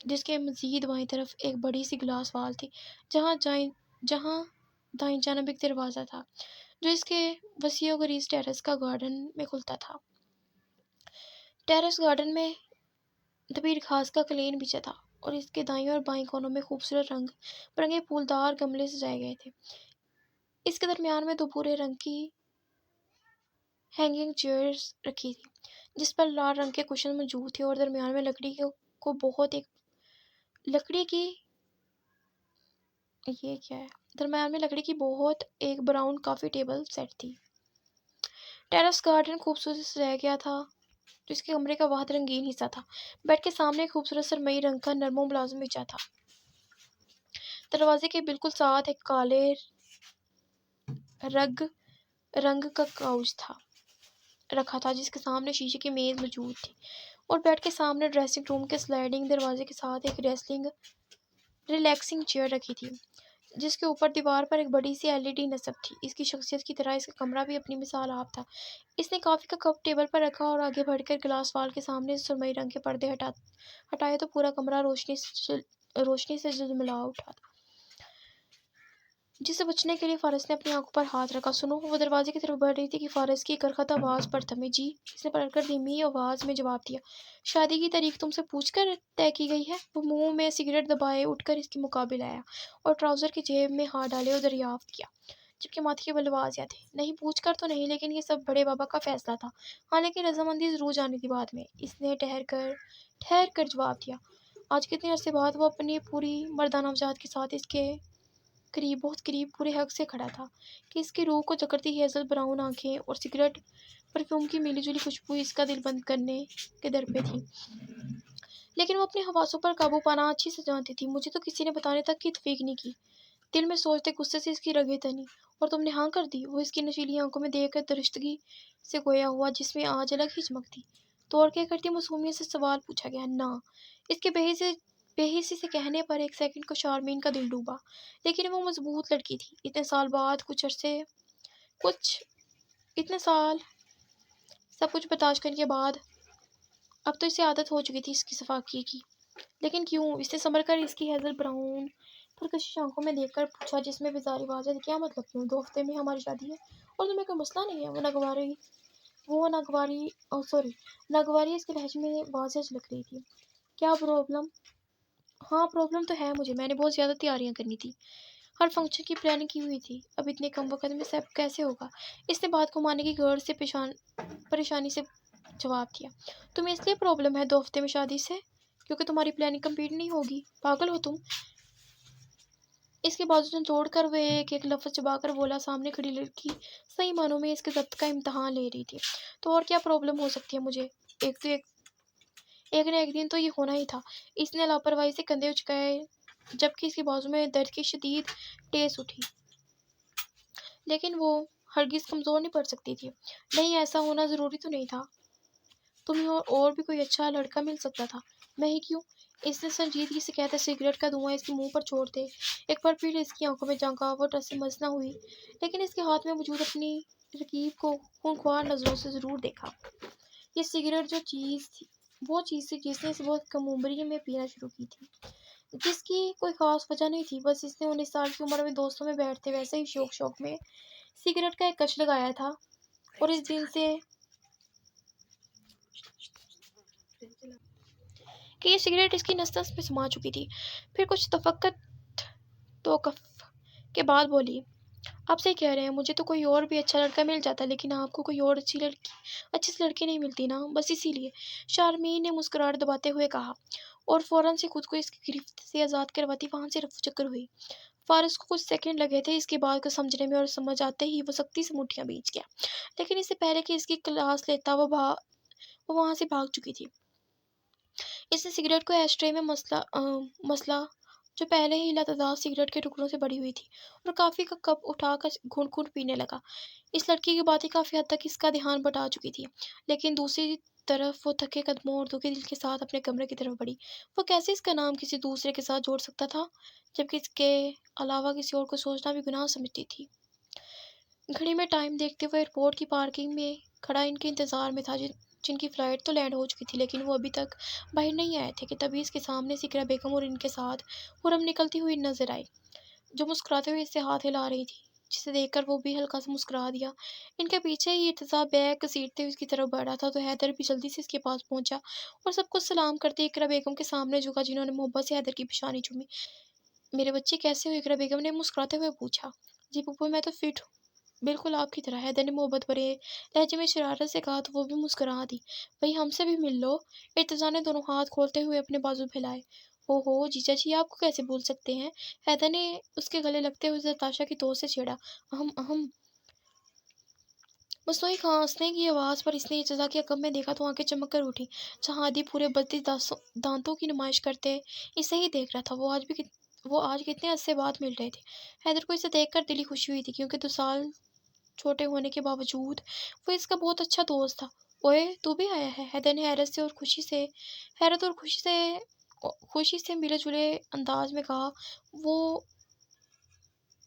جس کے مزید بائیں طرف ایک بڑی سی گلاس وال تھی، جہاں دائیں جانب ایک دروازہ تھا جو اس کے وسیع و عریض ٹیرس کا گارڈن میں کھلتا تھا۔ ٹیرس گارڈن میں دبیر گھاس کا قلین بچھا تھا، اور اس کے دائیں اور بائیں کونوں میں خوبصورت رنگ برنگے پھولدار گملے سجائے گئے تھے۔ اس کے درمیان میں دو بھورے رنگ کی ہینگنگ چیئرز رکھی تھی جس پر لال رنگ کے کشن موجود تھے، اور درمیان میں لکڑی کی بہت ایک براؤن کافی ٹیبل سیٹ تھی۔ ٹیرس گارڈن خوبصورتی سے سجایا گیا تھا جو اس کے کمرے کا واحد رنگین حصہ تھا۔ بیڈ کے سامنے ایک خوبصورت سرمئی رنگ کا نرم و ملازم بچھا تھا۔ دروازے کے بالکل ساتھ ایک کالے رنگ کا کاؤچ رکھا تھا جس کے سامنے شیشے کی میز موجود تھی، اور بیڈ کے سامنے ڈریسنگ روم کے سلائڈنگ دروازے کے ساتھ ایک ریلیکسنگ چیئر رکھی تھی جس کے اوپر دیوار پر ایک بڑی سی LED نصب تھی۔ اس کی شخصیت کی طرح اس کا کمرہ بھی اپنی مثال آپ تھا۔ اس نے کافی کا کپ ٹیبل پر رکھا اور آگے بڑھ کر گلاس وال کے سامنے سے سرمئی رنگ کے پردے ہٹائے تو پورا کمرہ روشنی سے جلجلا اٹھا، جس سے بچنے کے لیے فارس نے اپنی آنکھوں پر ہاتھ رکھا۔ سنو، وہ دروازے کی طرف بڑھ رہی تھی کہ فارس کی کرخت آواز پر تھمی۔ جی، اس نے پلٹ کر دھیمی آواز میں جواب دیا۔ شادی کی تاریخ تم سے پوچھ کر طے کی گئی ہے؟ وہ منہ میں سگریٹ دبائے اٹھ کر اس کے مقابل آیا اور ٹراؤزر کی جیب میں ہاتھ ڈالے اور دریافت کیا، جبکہ ماتھے کے بل واضح تھے۔ نہیں، پوچھ کر تو نہیں، لیکن یہ سب بڑے بابا کا فیصلہ تھا۔ ہاں، لیکن رضامندی ضرور جانی تھی بعد میں، اس نے ٹھہر کر جواب دیا۔ آج کتنے عرصے بعد وہ اپنی پوری مردانہ وجاہت کے ساتھ اس کے قریب، بہت قریب، پورے حق سے کھڑا تھا کہ اس کی روح کو جکڑتی ہیزل براؤن آنکھیں اور سگریٹ پرفیوم کی ملی جلی خوشبو اس کا دل بند کرنے کے در پہ تھی، لیکن وہ اپنے حواسوں پر قابو پانا اچھی سے جانتی تھی۔ مجھے تو کسی نے بتانے تک کی توفیق نہیں کی، دل میں سوچتے غصے سے اس کی رگیں تنی، اور تم نے ہاں کر دی؟ وہ اس کی نشیلی آنکھوں میں دیکھ کر درشتگی سے گویا ہوا جس میں آج الگ ہی چمک تھی۔ توڑ کے کرتی معصومیت سے سوال پوچھا گیا۔ نا، اس کے بے حسی سے کہنے پر ایک سیکنڈ کو شارمین کا دل ڈوبا، لیکن وہ مضبوط لڑکی تھی۔ اتنے سال بعد سب کچھ برداشت کرنے کے بعد اب تو اسے عادت ہو چکی تھی اس کی صفاقی کی۔ لیکن کیوں؟ اس نے سنبھل کر اس کی ہیزل براؤن پرکشش آنکھوں میں دیکھ کر پوچھا جس میں بیزاری واضح تھی۔ کیا مطلب کیوں؟ 2 ہفتے میں ہماری شادی ہے اور تمہیں کوئی مسئلہ نہیں ہے؟ ناگواری اس کے لہجے میں واضح جھلک رہی تھی۔ کیا پرابلم؟ ہاں، پرابلم تو ہے مجھے، میں نے بہت زیادہ تیاریاں کرنی تھی، ہر فنکشن کی پلاننگ کی ہوئی تھی، اب اتنے کم وقت میں سب کیسے ہوگا؟ اس نے بات کو ماننے کی غرض سے پریشانی سے جواب دیا۔ تمہیں اس لیے پرابلم ہے 2 ہفتے میں شادی سے؟ کیونکہ تمہاری پلاننگ کمپلیٹ نہیں ہوگی؟ پاگل ہو تم؟ اس کے بازو جوڑ کر وہ ایک ایک لفظ چبا کر بولا۔ سامنے کھڑی لڑکی صحیح معنوں میں اس کے ضبط کا امتحان لے رہی تھی۔ تو اور کیا پرابلم ہو سکتی ہے مجھے؟ ایک نہ ایک دن تو یہ ہونا ہی تھا۔ اس نے لاپرواہی سے کندھے اچکائے جبکہ اس کے بازو میں درد کی شدید ٹیس اٹھی، لیکن وہ ہرگز کمزور نہیں پڑ سکتی تھی۔ نہیں، ایسا ہونا ضروری تو نہیں تھا، تمہیں اور بھی کوئی اچھا لڑکا مل سکتا تھا۔ میں ہی کیوں؟ اس نے سنجیدگی سے کہتے سگریٹ کا دھواں اس کے منہ پر چھوڑ دے۔ ایک بار پھر اس کی آنکھوں میں جھنکاوٹ سے مس نہ ہوئی، لیکن اس کے ہاتھ میں موجود اپنی رقیب کو خونخوار نظروں سے ضرور دیکھا۔ یہ سگریٹ وہ چیز تھی جس نے اسے بہت کم عمری میں پینا شروع کی تھی، جس کی کوئی خاص وجہ نہیں تھی، بس اس نے 19 سال کی عمر میں دوستوں میں بیٹھتے ویسے ہی شوق میں سگریٹ کا ایک کش لگایا تھا، اور اس دن سے کہ یہ سگریٹ اس کی نس نس میں سما چکی تھی۔ پھر کچھ توقف کے بعد بولی، آپ صحیح کہہ رہے ہیں، مجھے تو کوئی اور بھی اچھا لڑکا مل جاتا، لیکن آپ کو کوئی اور اچھی سی لڑکی نہیں ملتی نا، بس اسی لیے۔ شارمین نے مسکراہٹ دباتے ہوئے کہا، اور فوراً سے خود کو اس کی گرفت سے آزاد کرواتی وہاں سے رفو چکر ہوئی۔ فارس کو کچھ سیکنڈ لگے تھے اس کی بات کو سمجھنے میں، اور سمجھ آتے ہی وہ سختی سے مٹھیاں بھیج گیا، لیکن اس سے پہلے کہ اس کی کلاس لیتا وہ وہاں سے بھاگ چکی تھی۔ اس نے سگریٹ کو ایش ٹرے میں مسلا جو پہلے ہی لاتعداد سگریٹ کے ٹکڑوں سے بڑی ہوئی تھی، اور کافی کا کپ اٹھا کر گھونٹ گھونٹ پینے لگا۔ اس لڑکی کی باتیں کافی حد تک اس کا دھیان بٹا چکی تھی، لیکن دوسری طرف وہ تھکے قدموں اور دکھے دل کے ساتھ اپنے کمرے کی طرف بڑھی۔ وہ کیسے اس کا نام کسی دوسرے کے ساتھ جوڑ سکتا تھا، جبکہ اس کے علاوہ کسی اور کو سوچنا بھی گناہ سمجھتی تھی۔ گھڑی میں ٹائم دیکھتے ہوئے ایئرپورٹ کی پارکنگ میں کھڑا ان کے انتظار میں تھا، جن کی فلائٹ تو لینڈ ہو چکی تھی، لیکن وہ ابھی تک باہر نہیں آئے تھے کہ تبھی اس کے سامنے سے اقرا بیگم اور ان کے ساتھ خرم نکلتی ہوئی نظر آئی، جو مسکراتے ہوئے اس سے ہاتھ ہلا رہی تھی، جسے دیکھ کر وہ بھی ہلکا سا مسکرا دیا۔ ان کے پیچھے ہی ارتضیٰ بیگ گھسیٹتے ہوئے اس کی طرف بڑھا تھا، تو حیدر بھی جلدی سے اس کے پاس پہنچا اور سب کو سلام کرتے اقرا بیگم کے سامنے جھکا، جنہوں نے محبت سے حیدر کی پیشانی چومی۔ میرے بچے کیسے ہو؟ اقرا بیگم نے مسکراتے ہوئے پوچھا۔ جی پھوپھو، میں تو فٹ ہوں، بالکل آپ کی طرح، حیدر نے محبت بھرے لہجے میں شرارت سے کہا، تو وہ بھی مسکرا دی۔ بھئی ہم سے بھی مل لو، ارتضیٰ نے دونوں ہاتھ کھولتے ہوئے اپنے بازو پھیلائے۔ اوہو جیجا جی، آپ کو کیسے بھول سکتے ہیں؟ حیدر نے اس کے گلے لگتے ہوئے نتاشا کی ٹوٹ سے چھیڑا۔ اہم مصنوعی کھانسنے کی آواز پر اس نے ارتضیٰ کے عقب میں دیکھا تو آنکھیں چمک کر اٹھیں، جہاں ہادی پورے 32 دانتوں کی نمائش کرتے اسے ہی دیکھ رہا تھا۔ وہ آج کتنے عرصے بعد مل رہے تھے۔ حیدر کو اسے دیکھ کر دلی خوشی ہوئی تھی، کیونکہ 2 سال چھوٹے ہونے کے باوجود وہ اس کا بہت اچھا دوست تھا۔ اوئے تو بھی آیا ہے؟ حیدر نے حیرت اور خوشی سے ملے جلے انداز میں کہا۔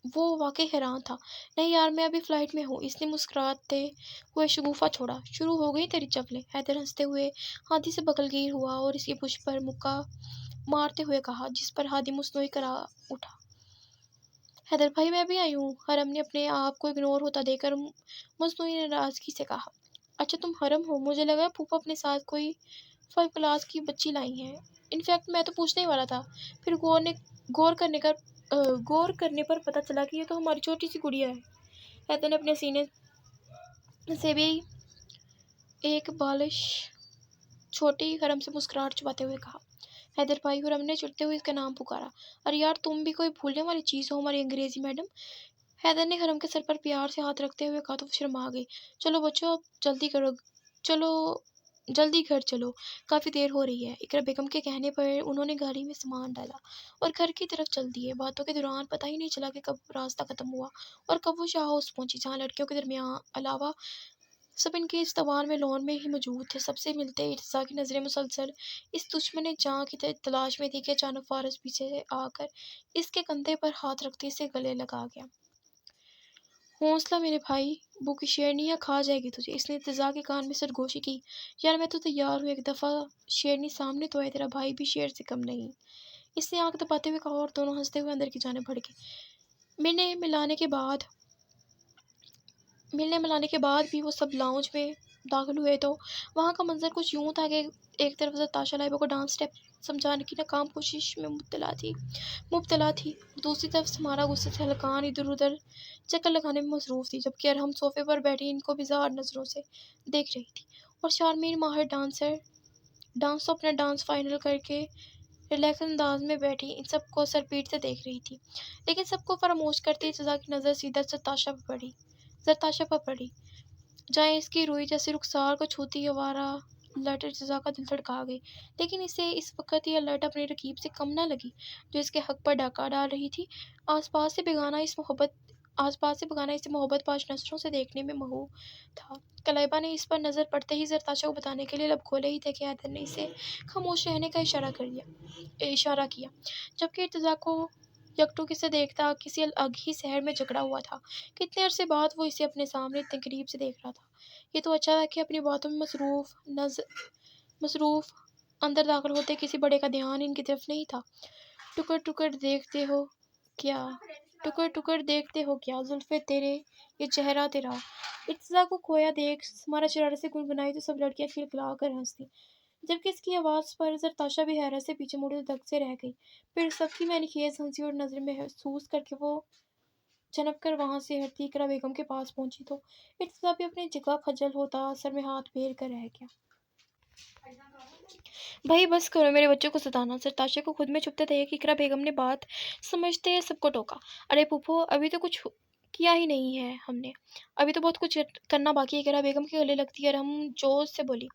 وہ واقعی حیران تھا۔ نہیں یار، میں ابھی فلائٹ میں ہوں، اس نے مسکراتے ہوئے شگوفہ چھوڑا۔ شروع ہو گئی تیری چپلیں؟ حیدر ہنستے ہوئے ہادی سے بغل گیر ہوا اور اس کی پشت پر مکہ مارتے ہوئے کہا، جس پر ہادی مصنوعی کرا اٹھا۔ حیدر بھائی میں بھی آئی ہوں، حرم نے اپنے آپ کو اگنور ہوتا دیکھ کر مصنوعی ناراضگی سے کہا۔ اچھا تم حرم ہو، مجھے لگا پھوپھو اپنے ساتھ کوئی 5 کلاس کی بچی لائی ہیں۔ انفیکٹ میں تو پوچھنے ہی والا تھا، پھر غور کرنے پر پتہ چلا کہ یہ تو ہماری چھوٹی سی گڑیا ہے۔ حیدر نے اپنے سینے سے بھی ایک بالش چھوٹی حرم سے مسکراہٹ چھپاتے ہوئے کہا۔ حیدر بھائی، حرم نے چڑھتے ہوئے اس کا نام پکارا۔ ارے یار تم بھی کوئی بھولنے والی چیز ہو، ہماری انگریزی میڈم۔ حیدر نے حرم کے سر پر پیار سے ہاتھ رکھتے ہوئے کہا، تو وہ شرما گئی۔ چلو بچوں، اب جلدی کرو، جلدی گھر چلو، کافی دیر ہو رہی ہے۔ اقرا بیگم کے کہنے پر انہوں نے گاڑی میں سامان ڈالا اور گھر کی طرف چل دیے۔ باتوں کے دوران پتہ ہی نہیں چلا کہ کب راستہ ختم ہوا اور کب وہ شاہ ہاؤس پہنچی، جہاں لڑکیوں کے علاوہ سب ان کے استقبال میں لون میں ہی موجود تھے۔ سب سے ملتے ارتضیٰ کی نظریں مسلسل اس دشمن جاں کی تلاش میں تھی کہ اچانک فارس پیچھے سے آ کر اس کے کندھے پر ہاتھ رکھتے اسے گلے لگا گیا۔ حوصلہ میرے بھائی، بھوکی شیرنیاں کھا جائے گی تجھے، اس نے ارتضیٰ کے کان میں سرگوشی کی۔ یار میں تو تیار ہوں، ایک دفعہ شیرنی سامنے تو ہے، تیرا بھائی بھی شیر سے کم نہیں، اس نے آنکھ دباتے ہوئے کہا، اور دونوں ہنستے ہوئے اندر کی جانب بڑھ گئے۔ ملنے ملانے کے بعد بھی وہ سب لاؤنج میں داخل ہوئے تو وہاں کا منظر کچھ یوں تھا کہ ایک طرف نتاشا لائبہ کو ڈانس اسٹیپ سمجھانے کی ناکام کوشش میں مبتلا تھی، اور دوسری طرف سمارا غصے سے ہلکان ادھر ادھر چکر لگانے میں مصروف تھی، جبکہ ارحم صوفے پر بیٹھی ان کو بیزار نظروں سے دیکھ رہی تھی، اور شارمین ماہر ڈانس تو اپنا ڈانس فائنل کر کے ریلیکس انداز میں بیٹھی ان سب کو سر پیٹ سے دیکھ رہی تھی، لیکن سب کو فراموش کرتے ارتضیٰ کی نظر سیدھا زرتاشا پر پڑی، جائیں اس کی روئی جیسے رخسار کو چھوتی آوارہ لٹ ارتضیٰ کا دل دھڑکا گئی، لیکن اسے اس وقت یہ لٹ اپنی رقیب سے کم نہ لگی جو اس کے حق پر ڈاکہ ڈال رہی تھی۔ آس پاس سے بیگانہ اس محبت آس پاس سے بھگانا اسے محبت پاش نظروں سے دیکھنے میں مہو تھا۔ کلیبہ نے اس پر نظر پڑتے ہی زرتاشا کو بتانے کے لیے لب کھولے ہی تھے کہ حیدر نے اسے خاموش رہنے کا اشارہ کیا، جبکہ ارتضیٰ کو یکٹوکی سے دیکھتا کسی الگ ہی شہر میں جکڑا ہوا تھا۔ کتنے عرصے بعد وہ اسے اپنے سامنے اتنے قریب سے دیکھ رہا تھا۔ یہ تو اچھا تھا کہ اپنی باتوں میں مصروف اندر داخل ہوتے کسی بڑے کا دھیان ان کی طرف نہیں تھا۔ ٹکر ٹکر دیکھتے ہو کیا ٹکر ٹکر دیکھتے ہو کیا زلفیں تیرے، یہ چہرہ تیرا۔ ارتضیٰ کو کھویا دیکھ سمارا شرارت سے گنگنائی تو سب لڑکیاں کھلکھلا کر ہنس دیں، جبکہ اس کی آواز پر زرتاشا بھی حیرت سے پیچھے مڑی تو دھک سے رہ گئی۔ پھر سب کی معنی خیز ہنسی اور نظریں محسوس کر کے وہ جھنک کر وہاں سے ہٹتی اقرا بیگم کے پاس پہنچی تو ارتضیٰ بھی اپنی جگہ کھجل ہوتا سر میں ہاتھ پھیر کر رہ گیا۔ بھائی بس کرو میرے بچوں کو ستانا۔ زرتاشا کو خود میں چبھتے دیکھ اقرا بیگم نے بات سمجھتے سب کو ٹوکا۔ ارے پھوپھو، ابھی تو کچھ کیا ہی نہیں ہے ہم نے، ابھی تو بہت کچھ کرنا باقی ہے۔ اقرا بیگم کے گلے لگتی ہے ہم جوش سے بولی۔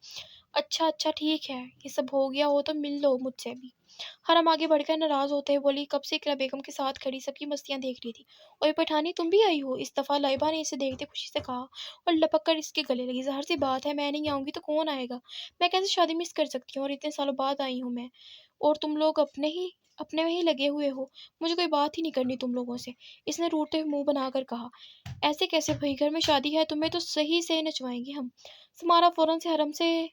اچھا اچھا ٹھیک ہے، یہ سب ہو گیا ہو تو مل لو مجھ سے بھی۔ حرم آگے بڑھ کر ناراض ہوتے ہوئے بولی۔ کب سے اقرا بیگم کے ساتھ کھڑی سب کی مستیاں دیکھ رہی تھی۔ اوئے پٹھانی، تم بھی آئی ہو؟ اس دفعہ لائبہ نے اسے دیکھتے خوشی سے کہا اور لپک کر اس کے گلے لگی۔ ظاہر سی بات ہے، میں نہیں آؤں گی تو کون آئے گا؟ میں کیسے شادی مس کر سکتی ہوں، اور اتنے سالوں بعد آئی ہوں میں، اور تم لوگ اپنے میں ہی لگے ہوئے ہو، مجھے کوئی بات ہی نہیں کرنی تم لوگوں سے، اس نے روٹے منہ بنا کر کہا۔ ایسے کیسے بھائی، گھر میں شادی ہے، تمہیں تو صحیح سے نچوائیں گے ہم۔ سمارا فوراً سے حرم سے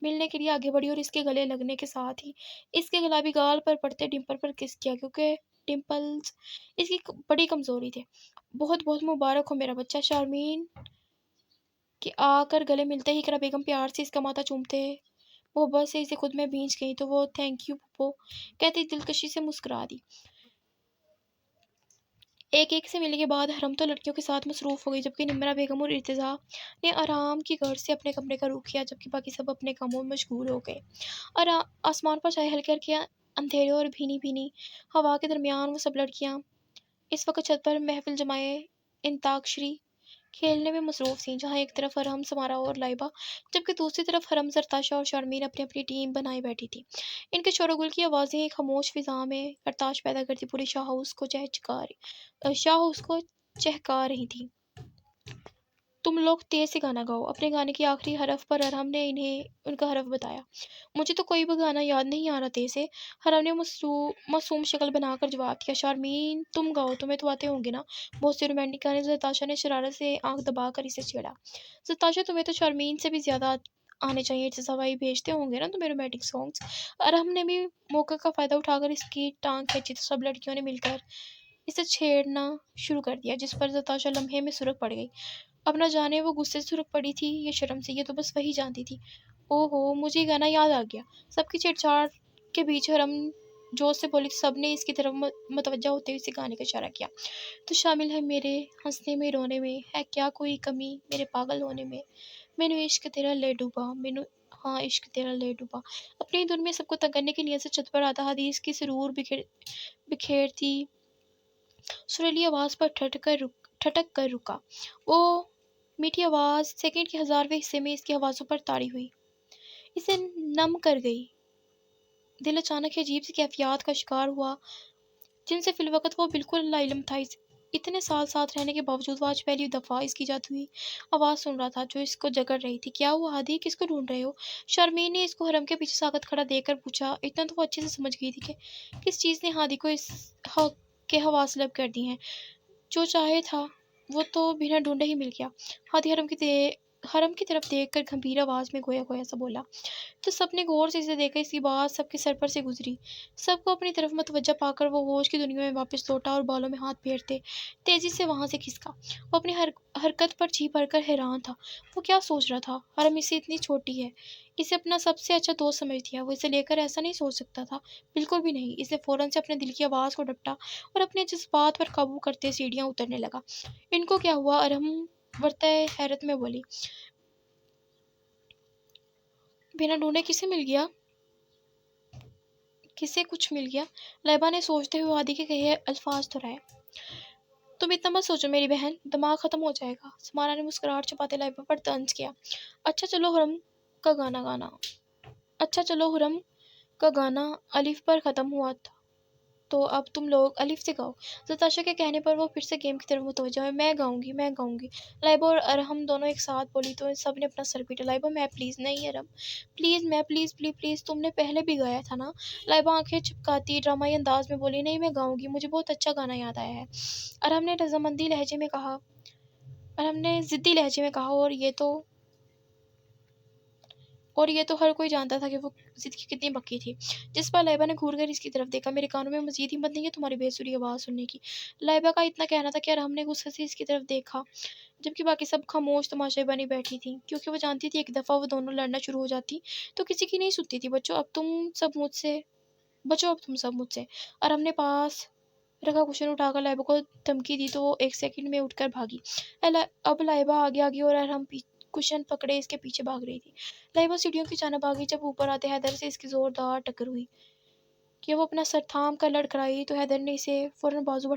ملنے کے لیے آگے بڑھی اور اس کے گلے لگنے کے ساتھ ہی اس کے گلابی گال پر پڑتے ڈمپل پر کس کیا، کیونکہ ڈمپلز اس کی بڑی کمزوری تھے۔ بہت بہت مبارک ہو میرا بچہ۔ شارمین کے آ کر گلے ملتے ہی اقرا بیگم پیار سے اس کا ماتھا چومتے محبت سے اسے خود میں بھینچ گئی تو وہ تھینک یو پھوپھو کہتی دلکشی سے مسکرا دی۔ ایک ایک سے ملنے کے بعد حرم تو لڑکیوں کے ساتھ مصروف ہو گئی، جبکہ نمرہ بیگم اور ارتضیٰ نے آرام کی غرض سے اپنے کمرے کا رخ کیا، جبکہ باقی سب اپنے کاموں میں مشغول ہو گئے۔ اور آسمان پر چھائے ہلکے ہلکے اندھیرے اور بھینی بھینی ہوا کے درمیان وہ سب لڑکیاں اس وقت چھت پر محفل جمائے انتاکشری کھیلنے میں مصروف تھیں، جہاں ایک طرف حرم، سمارا اور لائبہ، جبکہ دوسری طرف حرم، زرتاشا اور شارمین اپنی اپنی ٹیم بنائے بیٹھی تھی۔ ان کے شور و گل کی آوازیں ایک خاموش فضا میں ارتعاش پیدا کرتی پورے شاہ ہاؤس کو چہکا رہی تھیں۔ تم لوگ تیز سے گانا گاؤ۔ اپنے گانے کے آخری حرف پر حرم نے انہیں ان کا حرف بتایا۔ مجھے تو کوئی بھی گانا یاد نہیں آ رہا تیز سے، حرم نے معصوم شکل بنا کر جواب دیا۔ شارمین تم گاؤ، تمہیں تو آتے ہوں گے نا بہت سے رومانٹک گانے۔ زرتاشا نے شرارت سے آنکھ دبا کر اسے چھیڑا۔ زرتاشا تمہیں تو شارمین سے بھی زیادہ آنے چاہیے، ارتضیٰ بھائی بھیجتے ہوں گے نا تمہیں رومانٹک سانگز۔ حرم نے بھی موقع کا فائدہ اٹھا کر اس کی ٹانگ کھینچی تو سب لڑکیوں نے مل کر اسے چھیڑنا شروع کر دیا، جس پر زرتاشا لمحے میں سرخ پڑ گئی۔ اب نہ جانے وہ غصے سے سرخ پڑی تھی یا شرم سے، یہ تو بس وہی جانتی تھی۔ او ہو، مجھے یہ گانا یاد آ گیا۔ سب کی چھیڑ چھاڑ کے بیچ حرم جوش سے بولی تو سب نے اس کی طرف متوجہ ہوتے ہوئے اسے گانے کا اشارہ کیا۔ تو شامل ہے میرے ہنسنے میں رونے میں، ہے کیا کوئی کمی میرے پاگل ہونے میں، مینوں عشق تیرا لے ڈوبا، مینوں ہاں عشق تیرا لے ڈوبا۔ اپنی دھن میں سب کو تنگ کرنے کی نیت سے چھت پر آتا حدیث کی سرور بکھیرتی سریلی آواز پر ٹھٹک کر رکا۔ وہ میٹھی آواز سیکنڈ کے ہزارویں حصے میں اس کی حواسوں پر طاری ہوئی، اسے نم کر گئی۔ دل اچانک ہی عجیب سی کیفیات کا شکار ہوا جن سے فی الوقت وہ بالکل لاعلم تھا۔ اتنے سال ساتھ رہنے کے باوجود وہ آج پہلی دفعہ اس کی جاتی ہوئی آواز سن رہا تھا جو اس کو جگڑ رہی تھی۔ کیا ہوا ہادی، کس کو ڈھونڈ رہے ہو؟ شارمین نے اس کو حرم کے پیچھے ساکت کھڑا دیکھ کر پوچھا۔ اتنا تو وہ اچھے سے سمجھ گئی تھی کہ کس چیز نے ہادی کو اس حق کے حواس طلب کر دی ہیں۔ جو چاہے تھا وہ تو بنا ڈھونڈے ہی مل گیا۔ ہادی حرم کی طرف دیکھ کر گھمبیر آواز میں گویا گویا سا بولا، تو سب نے غور سے اسے دیکھا۔ اس کی بات سب کے سر پر سے گزری، سب کو اپنی طرف متوجہ پا کر وہ ہوش کی دنیا میں واپس لوٹا اور بالوں میں ہاتھ پھیرتے تیزی سے وہاں سے کھسکا۔ وہ اپنی حرکت پر جی بھر کر حیران تھا۔ وہ کیا سوچ رہا تھا؟ حرم اس سے اتنی چھوٹی ہے، اسے اپنا سب سے اچھا دوست سمجھتی ہے، وہ اسے لے کر ایسا نہیں سوچ سکتا تھا، بالکل بھی نہیں۔ اس نے فوراً سے اپنے دل کی آواز کو ڈپٹا اور اپنے جذبات پر قابو کرتے سیڑھیاں اترنے لگا۔ ان کو کیا ہوا؟ حرم ورطۂ حیرت میں بولی۔ بنا ڈھونڈے کسے مل گیا؟ کسے کچھ مل گیا؟ لائبہ نے سوچتے ہوئے ہادی کے کہے الفاظ دہرائے۔ تم اتنا مت سوچو میری بہن، دماغ ختم ہو جائے گا۔ سمارا نے مسکراہٹ چھپاتے لائبہ پر طنز کیا۔ اچھا چلو حرم کا گانا الف پر ختم ہوا تھا۔ تو اب تم لوگ الف سے گاؤ۔ نتاشا کے کہنے پر وہ پھر سے گیم کی طرف متوجہ ہوئے۔ میں گاؤں گی، میں گاؤں گی، لائبہ اور ارہم دونوں ایک ساتھ بولی تو سب نے اپنا سر پیٹا۔ لائبہ میں پلیز، نہیں ارہم پلیز، میں پلیز پلیز پلیز، تم نے پہلے بھی گایا تھا نا۔ لائبہ آنکھیں چپکاتی ڈرامائی انداز میں بولی، نہیں میں گاؤں گی، مجھے بہت اچھا گانا یاد آیا ہے۔ ارہم نے رضامندی لہجے میں کہا، ارہم نے ضدی لہجے میں کہا، اور یہ تو ہر کوئی جانتا تھا کہ وہ ضد کی کتنی پکی تھی۔ جس پر لائبہ نے گھور کر اس کی طرف دیکھا، میرے کانوں میں مزید ہمت نہیں ہے تمہاری بے سری آواز سننے کی۔ لائبہ کا اتنا کہنا تھا کہ ارہم نے غصے سے اس کی طرف دیکھا، جبکہ باقی سب خاموش تماشائی بنی بیٹھی تھیں، کیونکہ وہ جانتی تھی ایک دفعہ وہ دونوں لڑنا شروع ہو جاتی تو کسی کی نہیں سنتی تھی۔ بچو اب تم سب مجھ سے۔ ارہم نے پاس رکھا کوشن اٹھا کر لائبہ کو دھمکی دی تو وہ ایک سیکنڈ میں اٹھ کر بھاگی۔ اب لائبہ آگے آگی اور ارہم کوشن پکڑے اس کے پیچھے بھاگ رہی تھی۔ لائبہ سیڑھیوں کی جانب آگئی، جب اوپر آتے حیدر سے اس کی زوردار ٹکر ہوئی کہ وہ اپنا سر تھام کر لڑکھڑائی تو حیدر نے اسے فوراً بازو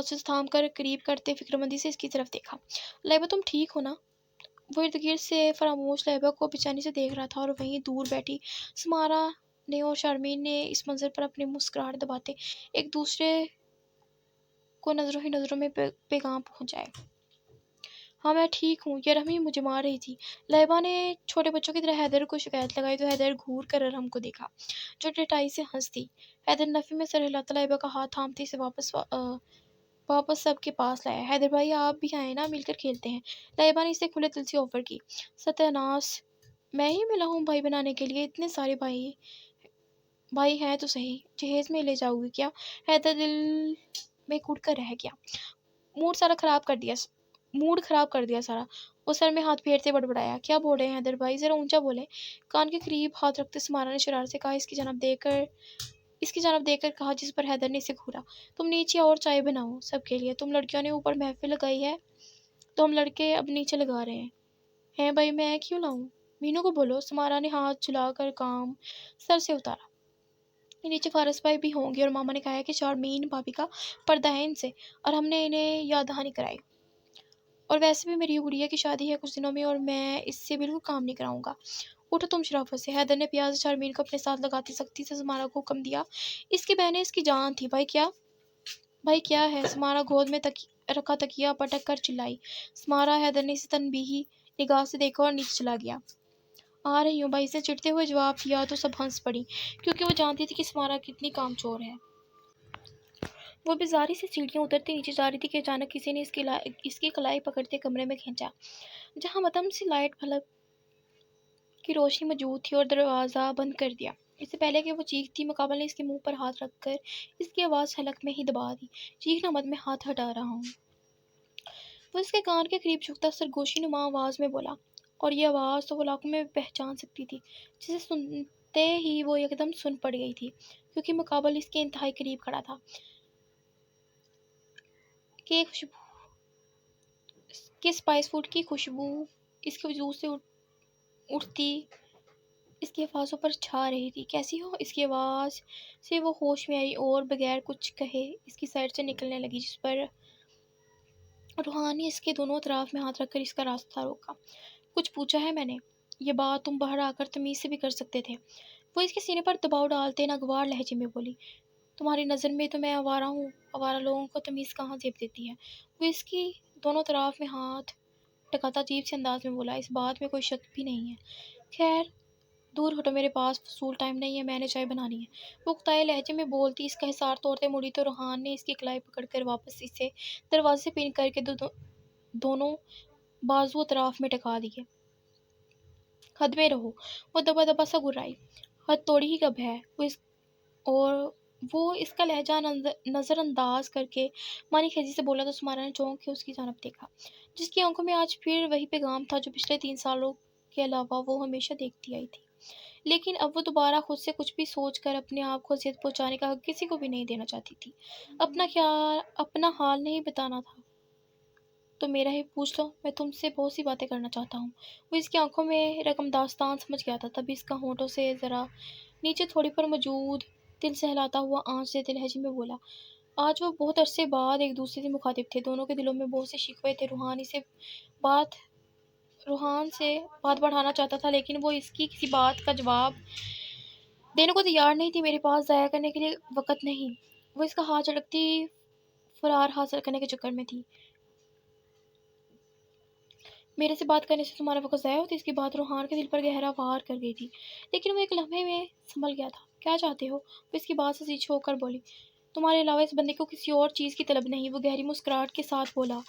سے تھام کر قریب کرتے فکرمندی سے اس کی طرف دیکھا۔ لائبہ تم ٹھیک ہو نا؟ وہ ارد گرد سے فراموش لائبہ کو بے چینی سے دیکھ رہا تھا اور وہیں دور بیٹھی سمارا نے اور شارمین نے اس منظر پر اپنی مسکراہٹ دباتے ایک دوسرے کو نظروں ہی نظروں میں پیغام پہنچائے۔ ہاں میں ٹھیک ہوں، یہ ارہم ہی مجھے مار رہی تھی۔ لائبہ نے چھوٹے بچوں کی طرح حیدر کو شکایت لگائی تو حیدر گھور کر ارہم کو دیکھا جو ٹھٹائی سے ہنس دی۔ حیدر نفی میں سر ہلاتا لائبہ کا ہاتھ تھامتے اسے واپس سب کے پاس لایا۔ حیدر بھائی آپ بھی آئیں نا، مل کر کھیلتے ہیں۔ لائبہ نے اسے کھلے دل سے آفر کی۔ ستیاناس، میں ہی ملا ہوں بھائی بنانے کے لیے، اتنے سارے بھائی ہیں تو صحیح، جہیز میں لے جاؤ گی کیا؟ حیدر دل میں کٹ کر رہ گیا۔ موڈ خراب کر دیا سارا۔ وہ سر میں ہاتھ پھیرتے بڑبڑایا، کیا بول رہے ہیں حیدر بھائی، ذرا اونچا بولیں۔ کان کے قریب ہاتھ رکھتے سمارا نے شرارت سے کہا، اس کی جانب دیکھ کر کہا جس پر حیدر نے اسے گھورا، تم نیچے اور چائے بناؤ سب کے لیے، تم لڑکیوں نے اوپر محفل لگائی ہے تو ہم لڑکے اب نیچے لگا رہے ہیں بھائی، میں کیوں لاؤں؟ مینو کو بولو۔ سمارا نے ہاتھ جھلا کر کام سر سے اتارا، نیچے فارس بھائی بھی ہوں گے اور ماما نے کہا ہے کہ شارمین بھابی کا پردہ ہے ان سے، اور ہم نے انہیں یاد دہانی کرائی، اور ویسے بھی میری گڑیا کی شادی ہے کچھ دنوں میں اور میں اس سے بالکل کام نہیں کراؤں گا۔ اٹھو تم شرافت سے۔ حیدر نے پیاز شارمین کو اپنے ساتھ لگاتی سختی سے سمارا کو حکم دیا، اس کی بہنیں اس کی جان تھی۔ بھائی کیا ہے؟ سمارا گود میں رکھا تکیہ پٹک کر چلائی۔ سمارا، حیدر نے اسے تنبیہی نگاہ سے دیکھا اور نیچے چلا گیا۔ آ رہی ہوں بھائی، سے چڑھتے ہوئے جواب دیا تو سب ہنس پڑی، کیونکہ وہ جانتی تھی کہ سمارا کتنی کام چور ہے۔ وہ بیزاری سے سیڑھیاں اترتی نیچے جا رہی تھی کہ اچانک کسی نے اس کی کلائی پکڑتے کمرے میں کھینچا، جہاں مدھم سی لائٹ بلب کی روشنی موجود تھی، اور دروازہ بند کر دیا۔ اس سے پہلے کہ وہ چیختی، مقابل نے اس کے منہ پر ہاتھ رکھ کر اس کی آواز حلق میں ہی دبا دی، چیخنا مت، میں ہاتھ ہٹا رہا ہوں۔ وہ اس کے کان کے قریب جھکتا سرگوشی نما آواز میں بولا، اور یہ آواز تو وہ لاکھوں میں پہچان سکتی تھی، جسے سنتے ہی وہ یکدم سن پڑ گئی تھی، کیونکہ مقابل اس کے انتہائی قریب کھڑا تھا کہ اسپائس فوڈ کی خوشبو اس کے وجود سے اٹھتی اس کی حفاظوں پر چھا رہی تھی۔ کیسی ہو؟ اس کی آواز سے وہ ہوش میں آئی اور بغیر کچھ کہے اس کی سائڈ سے نکلنے لگی، جس پر روحان نے اس کے دونوں اطراف میں ہاتھ رکھ کر اس کا راستہ روکا۔ کچھ پوچھا ہے میں نے؟ یہ بات تم باہر آ کر تمیز سے بھی کر سکتے تھے۔ وہ اس کے سینے پر دباؤ ڈالتے ناگوار لہجے میں بولی، تمہاری نظر میں تو میں آوارہ ہوں، آوارہ لوگوں کو تمیز کہاں زیب دیتی ہے۔ وہ اس کی دونوں طرف میں ہاتھ ٹکاتا عجیب سے انداز میں بولا، اس بات میں کوئی شک بھی نہیں ہے۔ خیر دور ہٹو، میرے پاس فضول ٹائم نہیں ہے، میں نے چائے بنانی ہے۔ وہ اکتائے لہجے میں بولتی اس کا حصار توڑتے مڑی تو روحان نے اس کی کلائی پکڑ کر واپس اسے دروازے سے پن کر کے دونوں بازو اطراف میں ٹکا دیے۔ حد میں رہو، وہ دبا دبا سا گرائی، حد توڑی ہی کب ہے؟ وہ اس کا لہجہ نظر انداز کر کے مانی خیزی سے بولا تو سمارا نے چونک کے اس کی جانب دیکھا، جس کی آنکھوں میں آج پھر وہی پیغام تھا جو پچھلے 3 سالوں کے علاوہ وہ ہمیشہ دیکھتی آئی تھی، لیکن اب وہ دوبارہ خود سے کچھ بھی سوچ کر اپنے آپ کو اذیت پہنچانے کا حق کسی کو بھی نہیں دینا چاہتی تھی۔ اپنا حال نہیں بتانا تھا تو میرا ہی پوچھ لو، میں تم سے بہت سی باتیں کرنا چاہتا ہوں۔ وہ اس کی آنکھوں میں رقم داستان سمجھ گیا تھا، تبھی اس کا ہونٹوں سے ذرا نیچے تھوڑی پر موجود دل سہلاتا ہوا آنچ دیتے لہجے میں بولا، آج وہ بہت عرصے بعد ایک دوسرے سے مخاطب تھے، دونوں کے دلوں میں بہت سے شکوے تھے۔ روحان سے بات بڑھانا چاہتا تھا، لیکن وہ اس کی کسی بات کا جواب دینے کو تیار نہیں تھی، میرے پاس ضائع کرنے کے لیے وقت نہیں۔ وہ اس کا ہاتھ جھٹکتی فرار حاصل کرنے کے چکر میں تھی۔ میرے سے بات کرنے سے تمہارا وقت ضائع ہوتی؟ اس کی بات روحان کے دل پر گہرا وار کر گئی تھی، لیکن وہ ایک لمحے میں سنبھل گیا تھا۔ کیا چاہتے ہو؟ وہ اس کی بات سے سیچ ہو کر بولی۔ تمہارے علاوہ اس بندے کو کسی اور چیز کی طلب نہیں، وہ گہری مسکراہٹ کے ساتھ بولا۔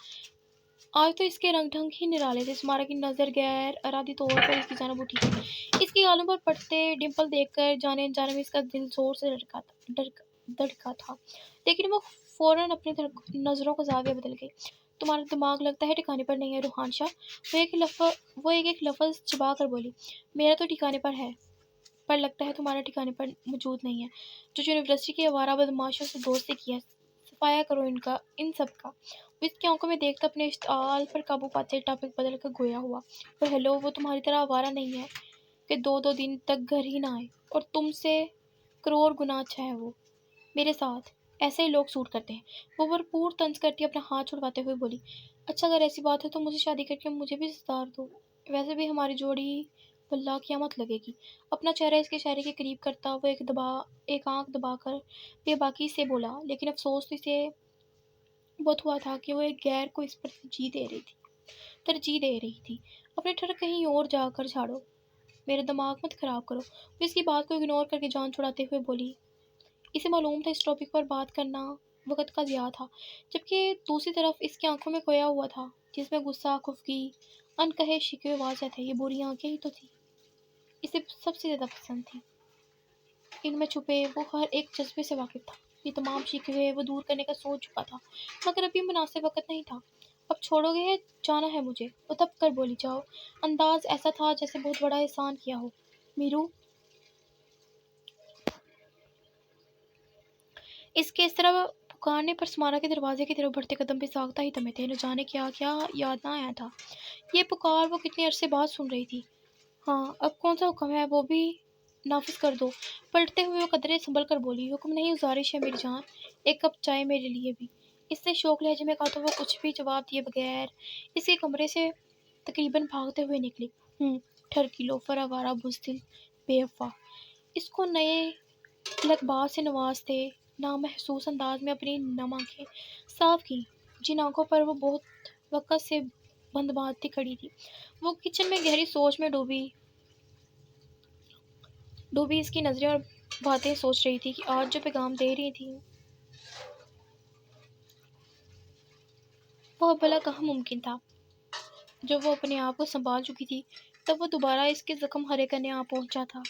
آج تو اس کے رنگ ڈھنگ ہی نرالے تھے۔ سمارا کی نظر غیر ارادی طور پر اس کی جانب اٹھی تھی۔ اس کی گالوں پر پڑتے ڈمپل دیکھ کر جانے انجانے میں اس کا دل زور سے دھڑکا تھا، لیکن وہ فوراً اپنی نظروں کا زاویہ بدل گئی۔ تمہارا دماغ لگتا ہے ٹھکانے پر نہیں ہے روحان شاہ، وہ ایک لفظ چبا کر بولی۔ میرا تو ٹھکانے پر ہے، پر لگتا ہے تمہارا ٹھکانے پر موجود نہیں ہے۔ جو یونیورسٹی کے آوارہ بدماشوں سے دوستی کی ہے، صفایا کرو ان سب کا۔ وہ اس کی آنکھوں میں دیکھتا اپنے اشتعال پر قابو پاتے ٹاپک بدل کر گویا ہوا۔ اور ہیلو، وہ تمہاری طرح آوارہ نہیں ہے کہ دو دو دن تک گھر ہی نہ آئے، اور تم سے کروڑ گنا اچھا ہے وہ میرے ساتھ۔ ایسے ہی لوگ سوٹ کرتے ہیں۔ وہ بھرپور طنز کرتی اپنا ہاتھ چھڑواتے ہوئے بولی۔ اچھا، اگر ایسی بات ہے تو مجھے شادی کر کے مجھے بھی ستار دو، ویسے بھی ہماری جوڑی واللہ قیامت لگے گی۔ اپنا چہرہ اس کے چہرے کے قریب کرتا وہ ایک آنکھ دبا کر بے باکی سے بولا، لیکن افسوس تو اسے بہت ہوا تھا کہ وہ ایک غیر کو اس پر ترجیح دے رہی تھی۔ اپنے ٹھڑک کہیں اور جا کر جھاڑو، میرا دماغ مت خراب کرو۔ وہ اس کی بات کو اگنور کر کے جان چھڑاتے ہوئے بولی۔ اسے معلوم تھا اس ٹاپک پر بات کرنا وقت کا ضیاع تھا، جبکہ دوسری طرف اس کی آنکھوں میں کھویا ہوا تھا، جس میں غصہ، خفگی، انکہے شکوے واضح تھے۔ یہ بری آنکھیں ہی تو تھیں اسے سب سے زیادہ پسند تھیں۔ ان میں چھپے وہ ہر ایک جذبے سے واقف تھا۔ یہ تمام شکوے وہ دور کرنے کا سوچ چکا تھا، مگر ابھی مناسب وقت نہیں تھا۔ اب چھوڑو گے؟ جانا ہے مجھے، وہ دب کر بولی۔ جاؤ۔ انداز ایسا تھا جیسے بہت بڑا احسان کیا ہو۔ میرو، اس کے اس طرح پکارنے پر سمارا کے دروازے کی طرف بڑھتے قدم بھی ساختہ ہی تھمے تھے۔ نہ جانے کیا کیا یاد نہ آیا تھا۔ یہ پکار وہ کتنے عرصے بعد سن رہی تھی۔ ہاں، اب کون سا حکم ہے وہ بھی نافذ کر دو۔ پلٹتے ہوئے وہ قدرے سنبھل کر بولی۔ حکم نہیں، گزارش ہے میری جان، ایک کپ چائے میرے لیے بھی۔ اس نے شوق لہجے میں کہا تو وہ کچھ بھی جواب دیے بغیر اس کے کمرے سے تقریباً بھاگتے ہوئے نکلی۔ ٹھرکی، لوفر، آوارہ، بزدل، بے وفا۔ اس کو نئے لقبات سے نوازتے نامحسوس انداز میں اپنی نم آنکھیں صاف کیں، جن آنکھوں پر وہ بہت وقت سے بند باندھتی کھڑی تھی۔ وہ کچن میں گہری سوچ میں ڈوبی اس کی نظریں اور باتیں سوچ رہی تھی کہ آج جو پیغام دے رہی تھی وہ اب بھلا کہاں ممکن تھا۔ جب وہ اپنے آپ کو سنبھال چکی تھی، تب وہ دوبارہ اس کے زخم ہرے کرنے آ پہنچا تھا۔